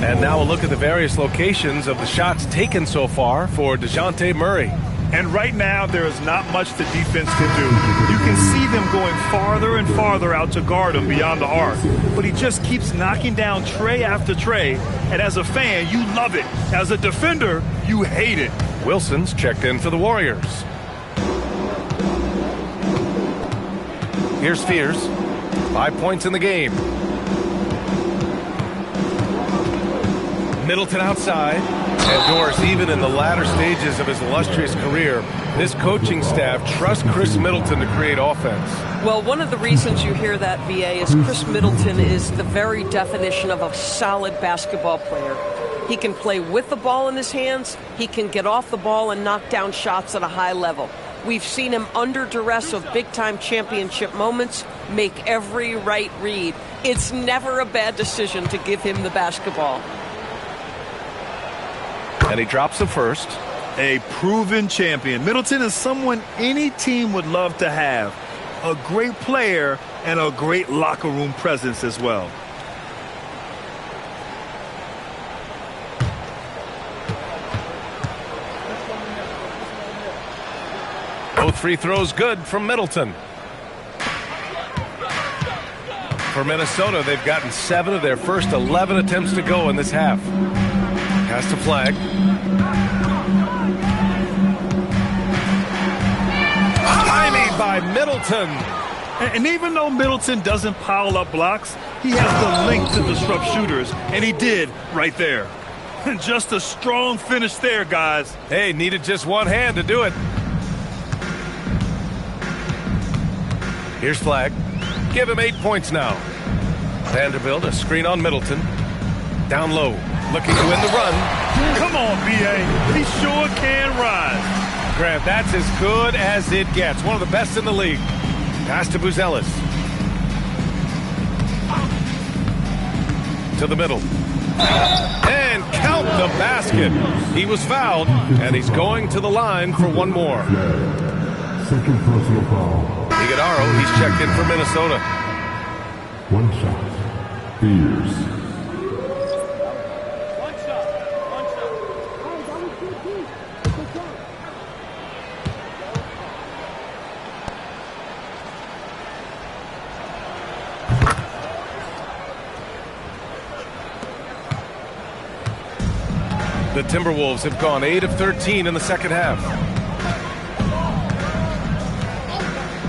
And now a look at the various locations of the shots taken so far for DeJounte Murray. And right now, there is not much the defense can do. You can see them going farther and farther out to guard him beyond the arc. But he just keeps knocking down tray after tray. And as a fan, you love it. As a defender, you hate it. Wilson's checked in for the Warriors. Here's Fears. 5 points in the game. Middleton outside. And Doris, even in the latter stages of his illustrious career, This coaching staff trusts Chris Middleton to create offense. Well, one of the reasons you hear that, VA, is Chris Middleton is the very definition of a solid basketball player. He can play with the ball in his hands. He can get off the ball and knock down shots at a high level. We've seen him under duress of big-time championship moments make every right read. It's never a bad decision to give him the basketball. And he drops the first. A proven champion. Middleton is someone any team would love to have. A great player and a great locker room presence as well. Both free throws good from Middleton. For Minnesota, they've gotten 7 of their first 11 attempts to go in this half. Pass to Flag. Timing by Middleton. And even though Middleton doesn't pile up blocks, he has the length to disrupt shooters, and he did right there. Just a strong finish there, guys. Hey, needed just one hand to do it. Here's Flag. Give him 8 points now. Vanderbilt, a screen on Middleton. Down low, looking to win the run. Come on, B.A. He sure can rise. Grant, that's as good as it gets. One of the best in the league. Pass to Buzelis. To the middle. And count the basket. He was fouled, and he's going to the line for one more. Second personal foul. Iguodaro, he's checked in for Minnesota. One shot. Beers. The Timberwolves have gone 8 of 13 in the second half.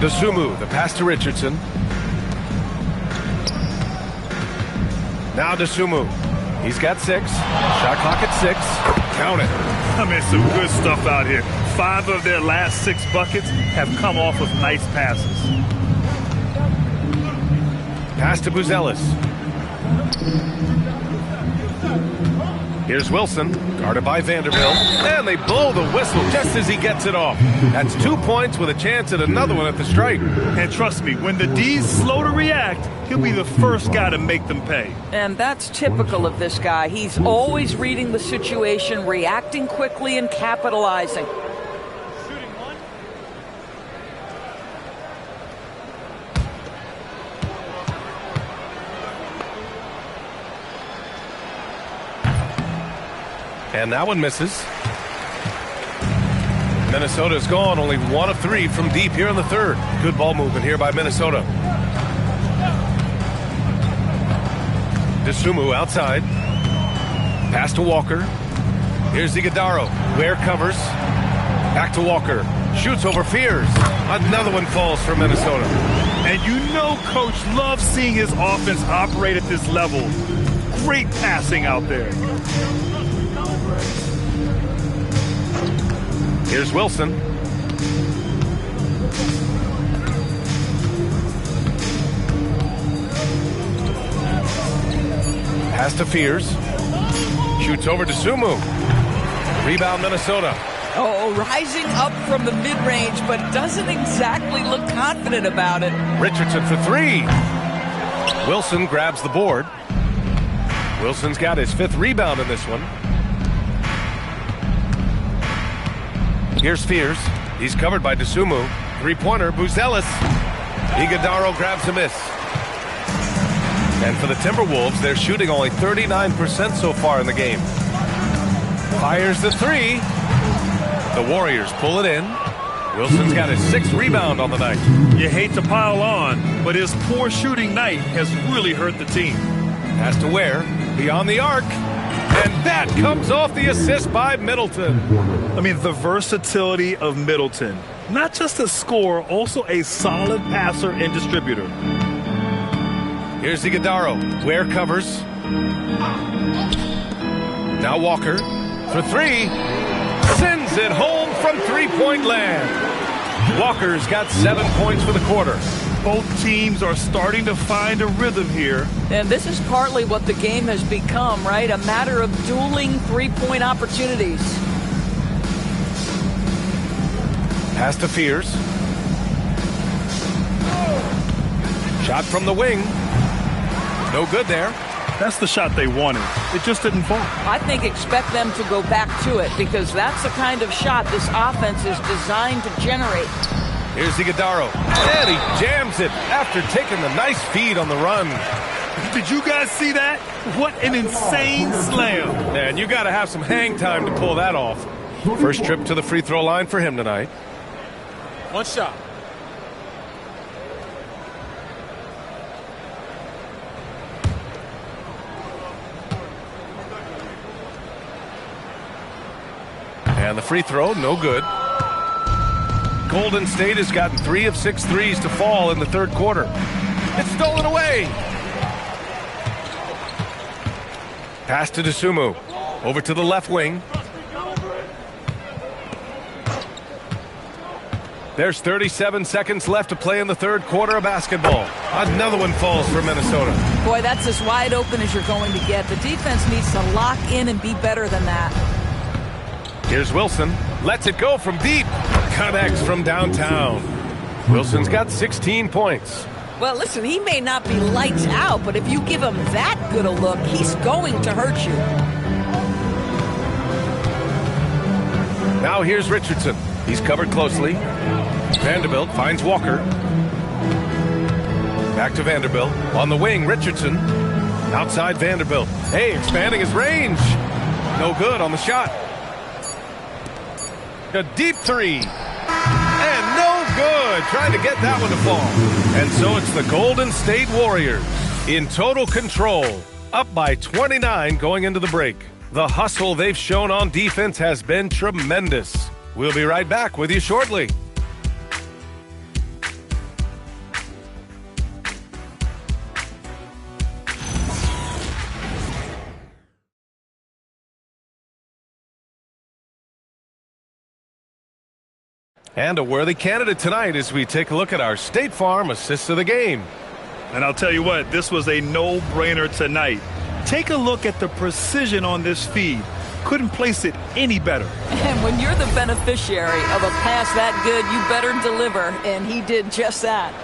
Dosunmu, the pass to Richardson. Now Dosunmu. He's got 6. Shot clock at 6. Count it. I mean, some good stuff out here. 5 of their last 6 buckets have come off of nice passes. Pass to Buzelis. Here's Wilson, guarded by Vanderbilt, and they blow the whistle just as he gets it off. That's 2 points with a chance at another one at the stripe. And trust me, when the D's slow to react, he'll be the first guy to make them pay. And that's typical of this guy. He's always reading the situation, reacting quickly, and capitalizing. And that one misses. Minnesota's gone only 1 of 3 from deep here in the third. Good ball movement here by Minnesota. Dosunmu outside. Pass to Walker. Here's Iguodaro. Ware covers. Back to Walker. Shoots over Fears. Another one falls for Minnesota. And you know Coach loves seeing his offense operate at this level. Great passing out there. Here's Wilson. Pass to Fears. Shoots over to Dosunmu. Rebound Minnesota. Oh, rising up from the mid-range, but doesn't exactly look confident about it. Richardson for 3. Wilson grabs the board. Wilson's got his 5th rebound in this one. Here's Fears. He's covered by Dosunmu. 3-pointer, Buzelis. Iguodaro grabs a miss. And for the Timberwolves, they're shooting only 39% so far in the game. Fires the 3. The Warriors pull it in. Wilson's got his 6th rebound on the night. You hate to pile on, but his poor shooting night has really hurt the team. Has to Ware. Beyond the arc. And that comes off the assist by Middleton. I mean, the versatility of Middleton. Not just a scorer, also a solid passer and distributor. Here's Iguodaro. Ware covers. Now Walker for 3. Sends it home from three-point land. Walker's got 7 points for the quarter. Both teams are starting to find a rhythm here. And this is partly what the game has become, right? A matter of dueling three-point opportunities. Pass to Fears. Shot from the wing. No good there. That's the shot they wanted. It just didn't fall. I think expect them to go back to it because that's the kind of shot this offense is designed to generate. Here's Iguodaro. And he jams it after taking the nice feed on the run. Did you guys see that? What an insane slam. And you got to have some hang time to pull that off. First trip to the free throw line for him tonight. One shot. And the free throw, no good. Golden State has gotten 3 of 6 threes to fall in the third quarter. It's stolen away. Pass to Dosunmu. Over to the left wing. There's 37 seconds left to play in the third quarter of basketball. Another one falls for Minnesota. Boy, that's as wide open as you're going to get. The defense needs to lock in and be better than that. Here's Wilson. Lets it go from deep. Connects from downtown. Wilson's got 16 points. Well, listen, he may not be lights out, but if you give him that good a look, he's going to hurt you. Now here's Richardson. He's covered closely. Vanderbilt finds Walker. Back to Vanderbilt. On the wing, Richardson. Outside Vanderbilt. Hey, expanding his range. No good on the shot. A deep three. And no good. Trying to get that one to fall. And so it's the Golden State Warriors in total control. Up by 29 going into the break. The hustle they've shown on defense has been tremendous. We'll be right back with you shortly. And a worthy candidate tonight as we take a look at our State Farm assists of the game. And I'll tell you what, this was a no-brainer tonight. Take a look at the precision on this feed. Couldn't place it any better. And when you're the beneficiary of a pass that good, you better deliver, and he did just that.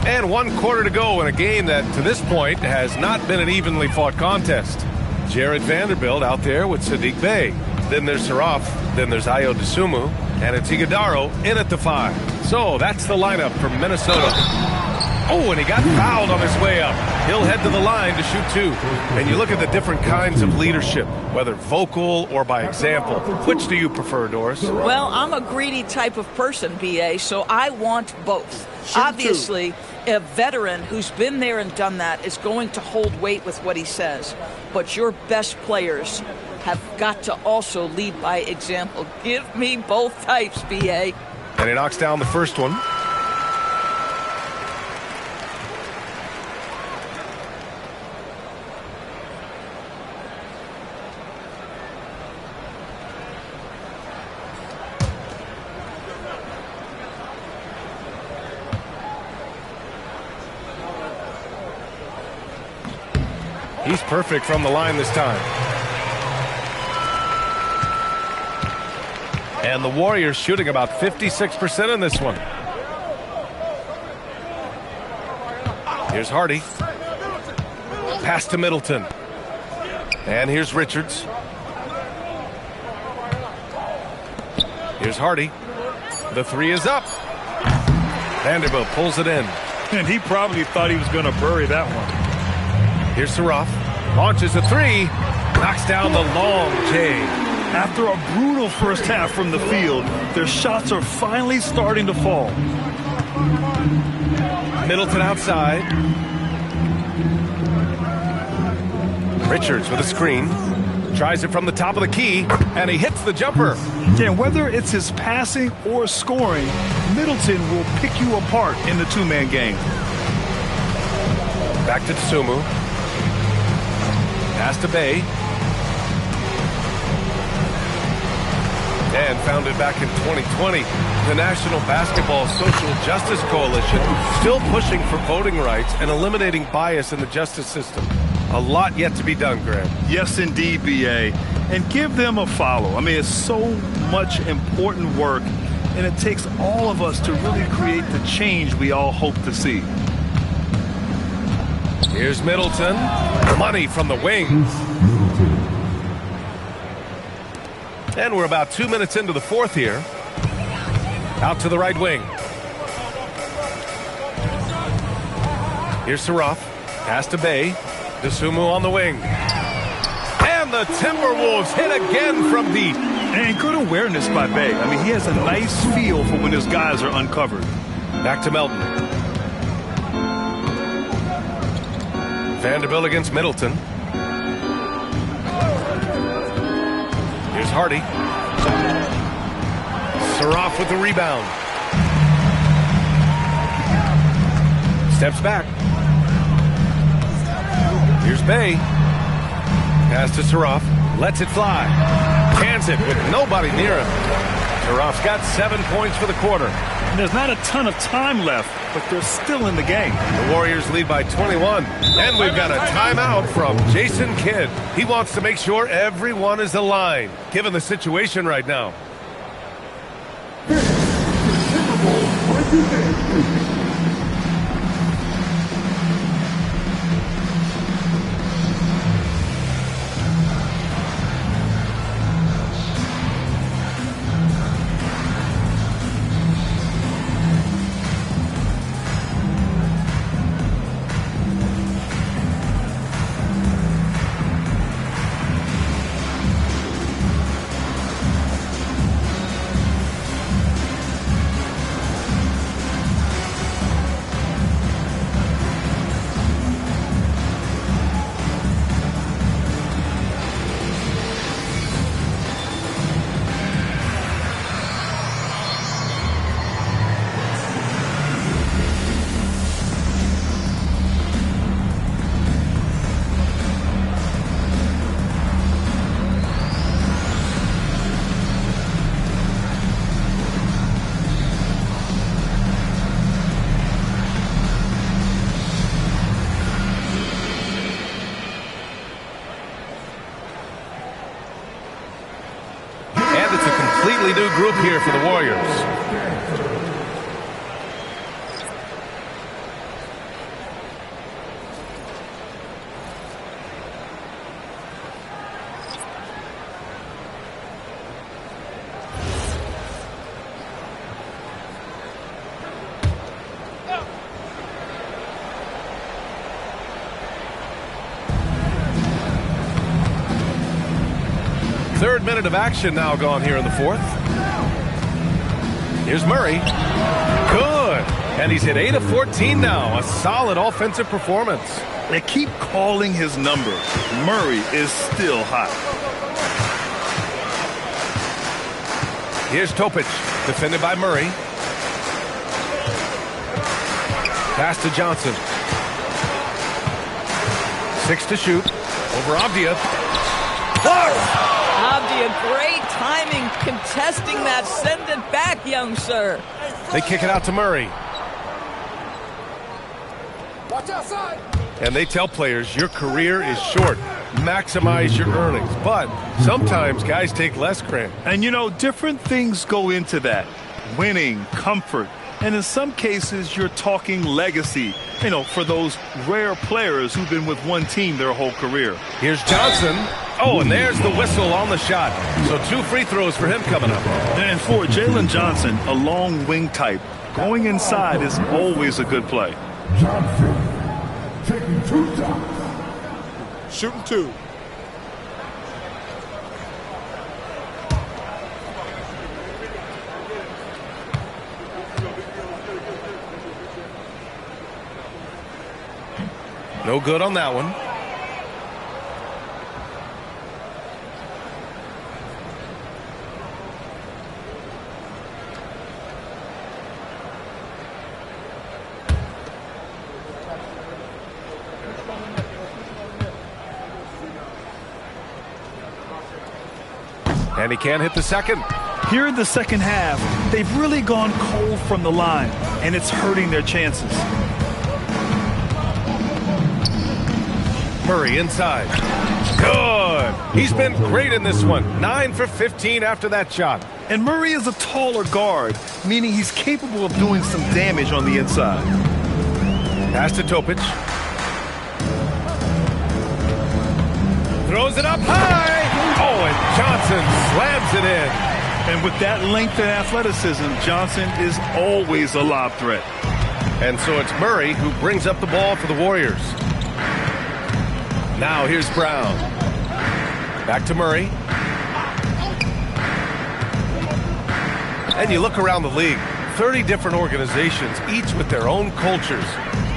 And 1 quarter to go in a game that, to this point, has not been an evenly fought contest. Jared Vanderbilt out there with Sadiq Bey. Then there's Saraf. Then there's Ayo Dosunmu. And it's Iguodaro in at the 5. So that's the lineup for Minnesota. Oh, and he got fouled on his way up. He'll head to the line to shoot 2. And you look at the different kinds of leadership, whether vocal or by example. Which do you prefer, Doris? Well, I'm a greedy type of person, B.A., so I want both. Obviously, a veteran who's been there and done that is going to hold weight with what he says. But your best players have got to also lead by example. Give me both types, B.A. And he knocks down the first one. He's perfect from the line this time. And the Warriors shooting about 56% in this one. Here's Hardy. Pass to Middleton. And here's Richards. Here's Hardy. The 3 is up. Vanderbilt pulls it in. And he probably thought he was going to bury that one. Here's Saraf. Launches a 3. Knocks down the long J. After a brutal first half from the field, their shots are finally starting to fall. Middleton outside. Richards with a screen. Tries it from the top of the key, and he hits the jumper. Yeah, whether it's his passing or scoring, Middleton will pick you apart in the two-man game. Back to Dosunmu. Pass to Bey. And founded back in 2020, the National Basketball Social Justice Coalition still pushing for voting rights and eliminating bias in the justice system. A lot yet to be done, Graham. Yes, indeed, B.A. And give them a follow. I mean, it's so much important work, and it takes all of us to really create the change we all hope to see. Here's Middleton. Money from the wing. And we're about 2 minutes into the fourth here. Out to the right wing. Here's Saraf. Pass to Bay. Dosunmu on the wing. And the Timberwolves hit again from deep. And good awareness by Bay. I mean, he has a nice feel for when his guys are uncovered. Back to Melton. Vanderbilt against Middleton. Here's Hardy. Saraf with the rebound. Steps back. Here's Bay. Pass to Saraf. Lets it fly. Cans it with nobody near him. Saraf's got 7 points for the quarter. And there's not a ton of time left, but they're still in the game. The Warriors lead by 21. And we've got a timeout from Jason Kidd. He wants to make sure everyone is aligned, given the situation right now. Completely new group here for the Warriors. Third minute of action now gone here in the fourth. Here's Murray. Good. And he's hit 8 of 14 now. A solid offensive performance. They keep calling his number. Murray is still hot. Here's Topic. Defended by Murray. Pass to Johnson. 6 to shoot. Over Avdia. Clark! Avdia, great timing, contesting that. Send it back, young sir. They kick it out to Murray. Watch outside. And they tell players, your career is short. Maximize your earnings. But sometimes guys take less, Graham. And, you know, different things go into that. Winning, comfort, and in some cases, you're talking legacy, you know, for those rare players who've been with one team their whole career. Here's Johnson. Oh, and there's the whistle on the shot. So 2 free throws for him coming up. And for Jalen Johnson, a long wing type, going inside is always a good play. Johnson taking 2 shots. Shooting 2. No good on that one. And he can't hit the second. Here in the second half, they've really gone cold from the line, and it's hurting their chances. Murray inside. Good. He's been great in this one. 9 for 15 after that shot. And Murray is a taller guard, meaning he's capable of doing some damage on the inside. Pass to Topic. Throws it up high. Oh, and Johnson slams it in. And with that length and athleticism, Johnson is always a lob threat. And so it's Murray who brings up the ball for the Warriors. Now here's Brown. Back to Murray. And you look around the league, 30 different organizations, each with their own cultures.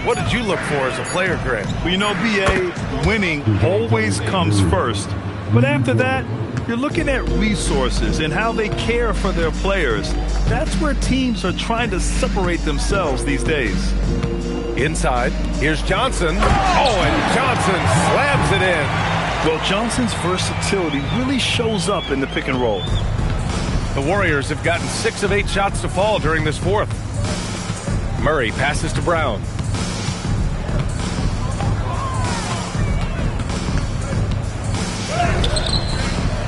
What did you look for as a player, Greg? Well, you know, B.A., winning always comes first. But after that, you're looking at resources and how they care for their players. That's where teams are trying to separate themselves these days. Inside, here's Johnson. Oh, and Johnson slams it in. Well, Johnson's versatility really shows up in the pick and roll. The Warriors have gotten 6 of 8 shots to fall during this fourth. Murray passes to Brown.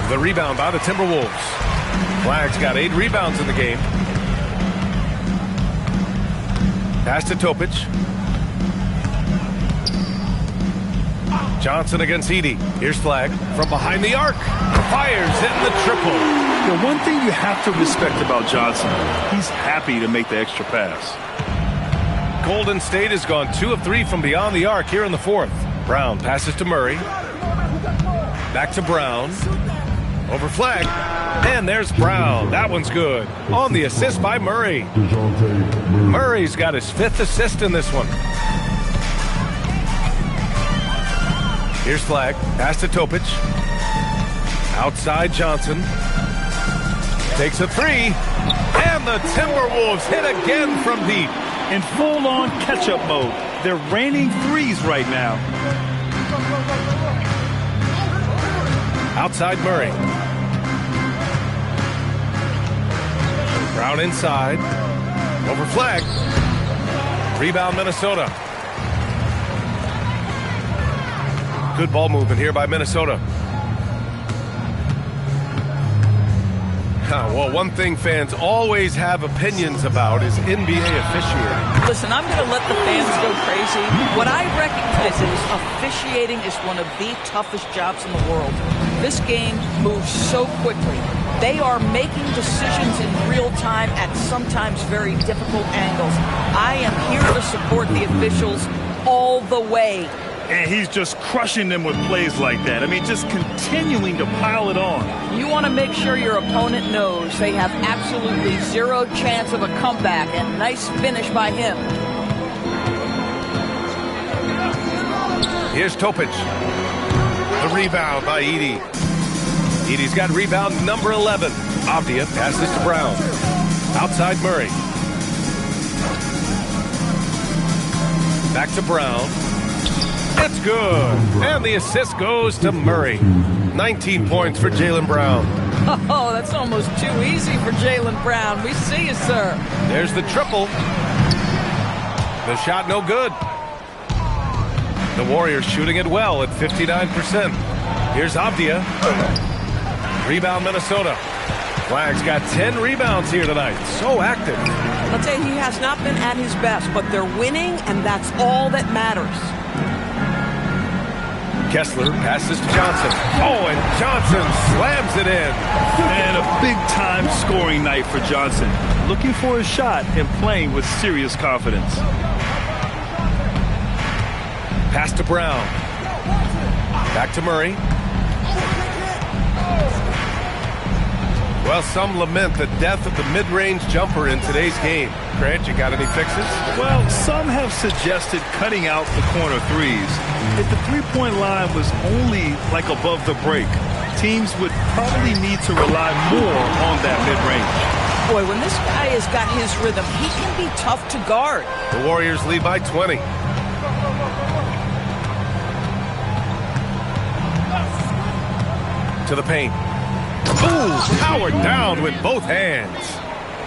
The rebound by the Timberwolves. Flag's got 8 rebounds in the game. Pass to Topic. Johnson against Edey. Here's Flag from behind the arc. Fires hitting the triple. The one thing you have to respect about Johnson, he's happy to make the extra pass. Golden State has gone 2 of 3 from beyond the arc here in the fourth. Brown passes to Murray. Back to Brown. Over Flag. And there's Brown. That one's good. On the assist by Murray. Murray's got his 5th assist in this one. Here's Flag. Pass to Topic. Outside Johnson. Takes a 3. And the Timberwolves hit again from deep. In full-on catch-up mode. They're raining threes right now. Outside Murray. Brown inside. Over Flag. Rebound Minnesota. Good ball movement here by Minnesota. Well, one thing fans always have opinions about is NBA officiating. Listen, I'm going to let the fans go crazy. What I recognize is officiating is one of the toughest jobs in the world. This game moves so quickly. They are making decisions in real time at sometimes very difficult angles. I am here to support the officials all the way. And he's just crushing them with plays like that. I mean, just continuing to pile it on. You want to make sure your opponent knows they have absolutely 0 chance of a comeback, and nice finish by him. Here's Topic. The rebound by Edey. Edey's got rebound number 11. Avdia passes to Brown. Outside Murray. Back to Brown. It's good. And the assist goes to Murray. 19 points for Jaylen Brown. Oh, that's almost too easy for Jaylen Brown. We see you, sir. There's the triple. The shot no good. The Warriors shooting it well at 59%. Here's Avdia. Rebound Minnesota. Flag's got 10 rebounds here tonight. So active. I'll tell you, he has not been at his best, but they're winning, and that's all that matters. Kessler passes to Johnson. Oh, and Johnson slams it in. And a big-time scoring night for Johnson. Looking for a shot and playing with serious confidence. Pass to Brown. Back to Murray. Well, some lament the death of the mid-range jumper in today's game. Grant, you got any fixes? Well, some have suggested cutting out the corner threes. If the three-point line was only like above the break, teams would probably need to rely more on that mid-range. Boy, when this guy has got his rhythm, he can be tough to guard. The Warriors lead by 20. To the paint. Ooh, powered down with both hands.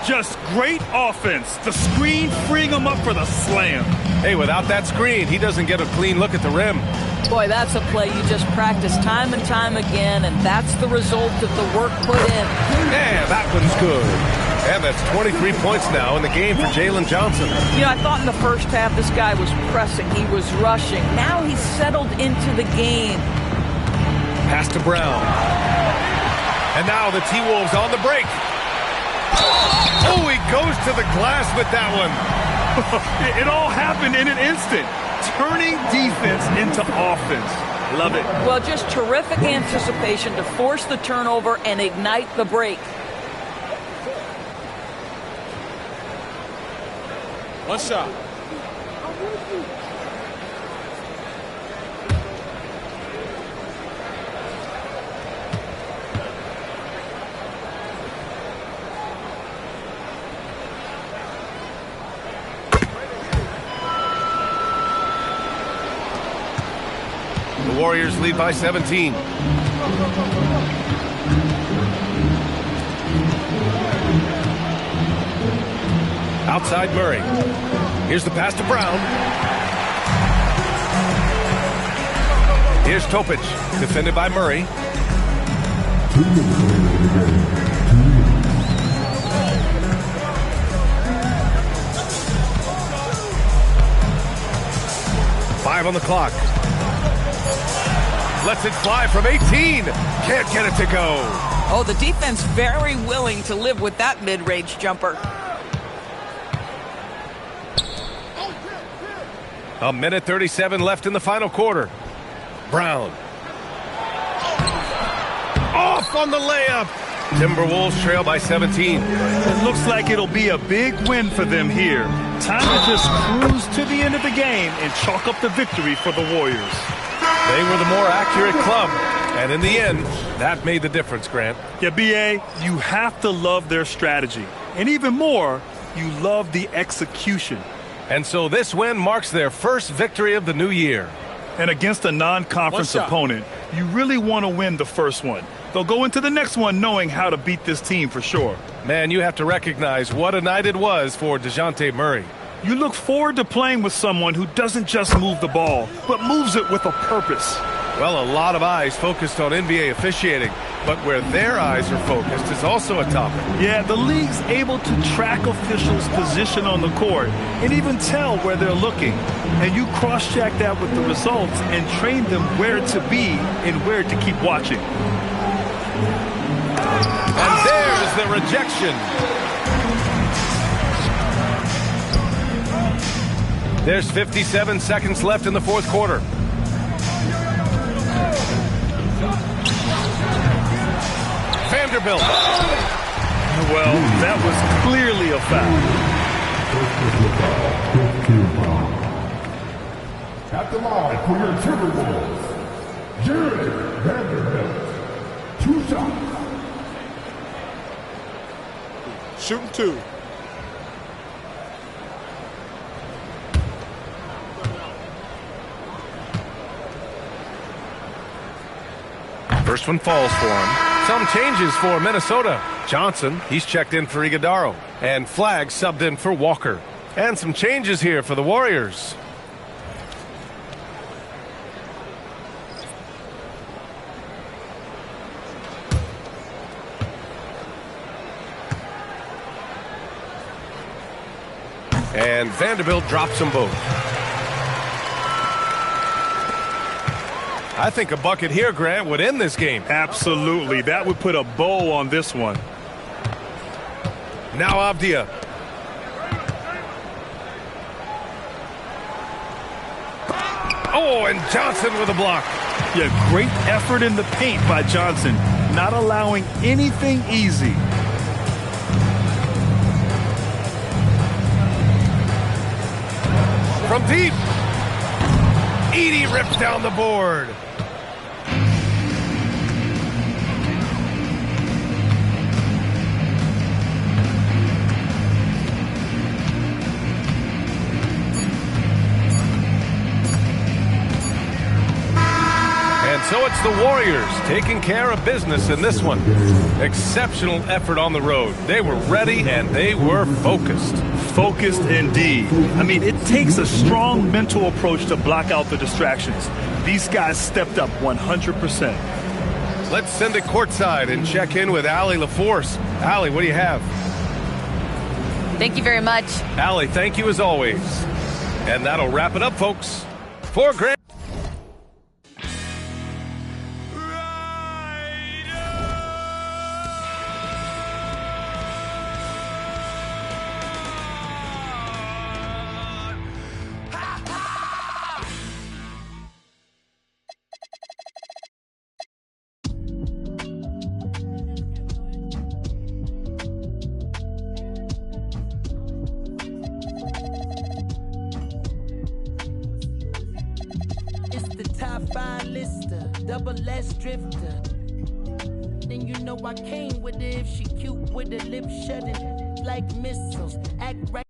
Just great offense. The screen freeing him up for the slam. Hey, without that screen, he doesn't get a clean look at the rim. Boy, that's a play you just practice time and time again, and that's the result of the work put in. Yeah, that one's good. And that's 23 points now in the game for Jalen Johnson. You know, I thought in the first half this guy was pressing. He was rushing. Now he's settled into the game. Pass to Brown. And now the T-Wolves on the break. Oh, he goes to the glass with that one. It all happened in an instant. Turning defense into offense. Love it. Well, just terrific anticipation to force the turnover and ignite the break. One shot. The Warriors lead by 17. Outside Murray. Here's the pass to Brown. Here's Topic, defended by Murray. Five on the clock. Lets it fly from 18. Can't get it to go. Oh, the defense very willing to live with that mid-range jumper. A minute 37 left in the final quarter. Brown. Off on the layup. Timberwolves trail by 17. It looks like it'll be a big win for them here. Time to just cruise to the end of the game and chalk up the victory for the Warriors. They were the more accurate club, and in the end, that made the difference, Grant. Yeah, B.A., you have to love their strategy. And even more, you love the execution. And so this win marks their first victory of the new year. And against a non-conference opponent, you really want to win the first one. They'll go into the next one knowing how to beat this team for sure. Man, you have to recognize what a night it was for DeJounte Murray. You look forward to playing with someone who doesn't just move the ball, but moves it with a purpose. Well, a lot of eyes focused on NBA officiating, but where their eyes are focused is also a topic. Yeah, the league's able to track officials' position on the court and even tell where they're looking. And you cross-check that with the results and train them where to be and where to keep watching. And there's the rejection. There's 57 seconds left in the fourth quarter. Vanderbilt. Well, that was clearly a foul. At the line for your Timberwolves, Jared Vanderbilt. 2 shots. Shooting 2. First one falls for him. Some changes for Minnesota. Johnson, he's checked in for Iguodaro. And Flagg subbed in for Walker. And some changes here for the Warriors. And Vanderbilt drops them both. I think a bucket here, Grant, would end this game. Absolutely. That would put a bow on this one. Now Avdia. Oh, and Johnson with a block. Yeah, great effort in the paint by Johnson, not allowing anything easy. From deep. Edey rips down the board. And so it's the Warriors taking care of business in this one. Exceptional effort on the road. They were ready and they were focused. Focused indeed. I mean, it takes a strong mental approach to block out the distractions. These guys stepped up 100%. Let's send it courtside and check in with Allie LaForce. Allie, what do you have? Thank you very much. Allie, thank you as always. And that'll wrap it up, folks. For Grant. Double S drifter. Then you know I came with it. If she cute with her lips shutting like missiles. Act right.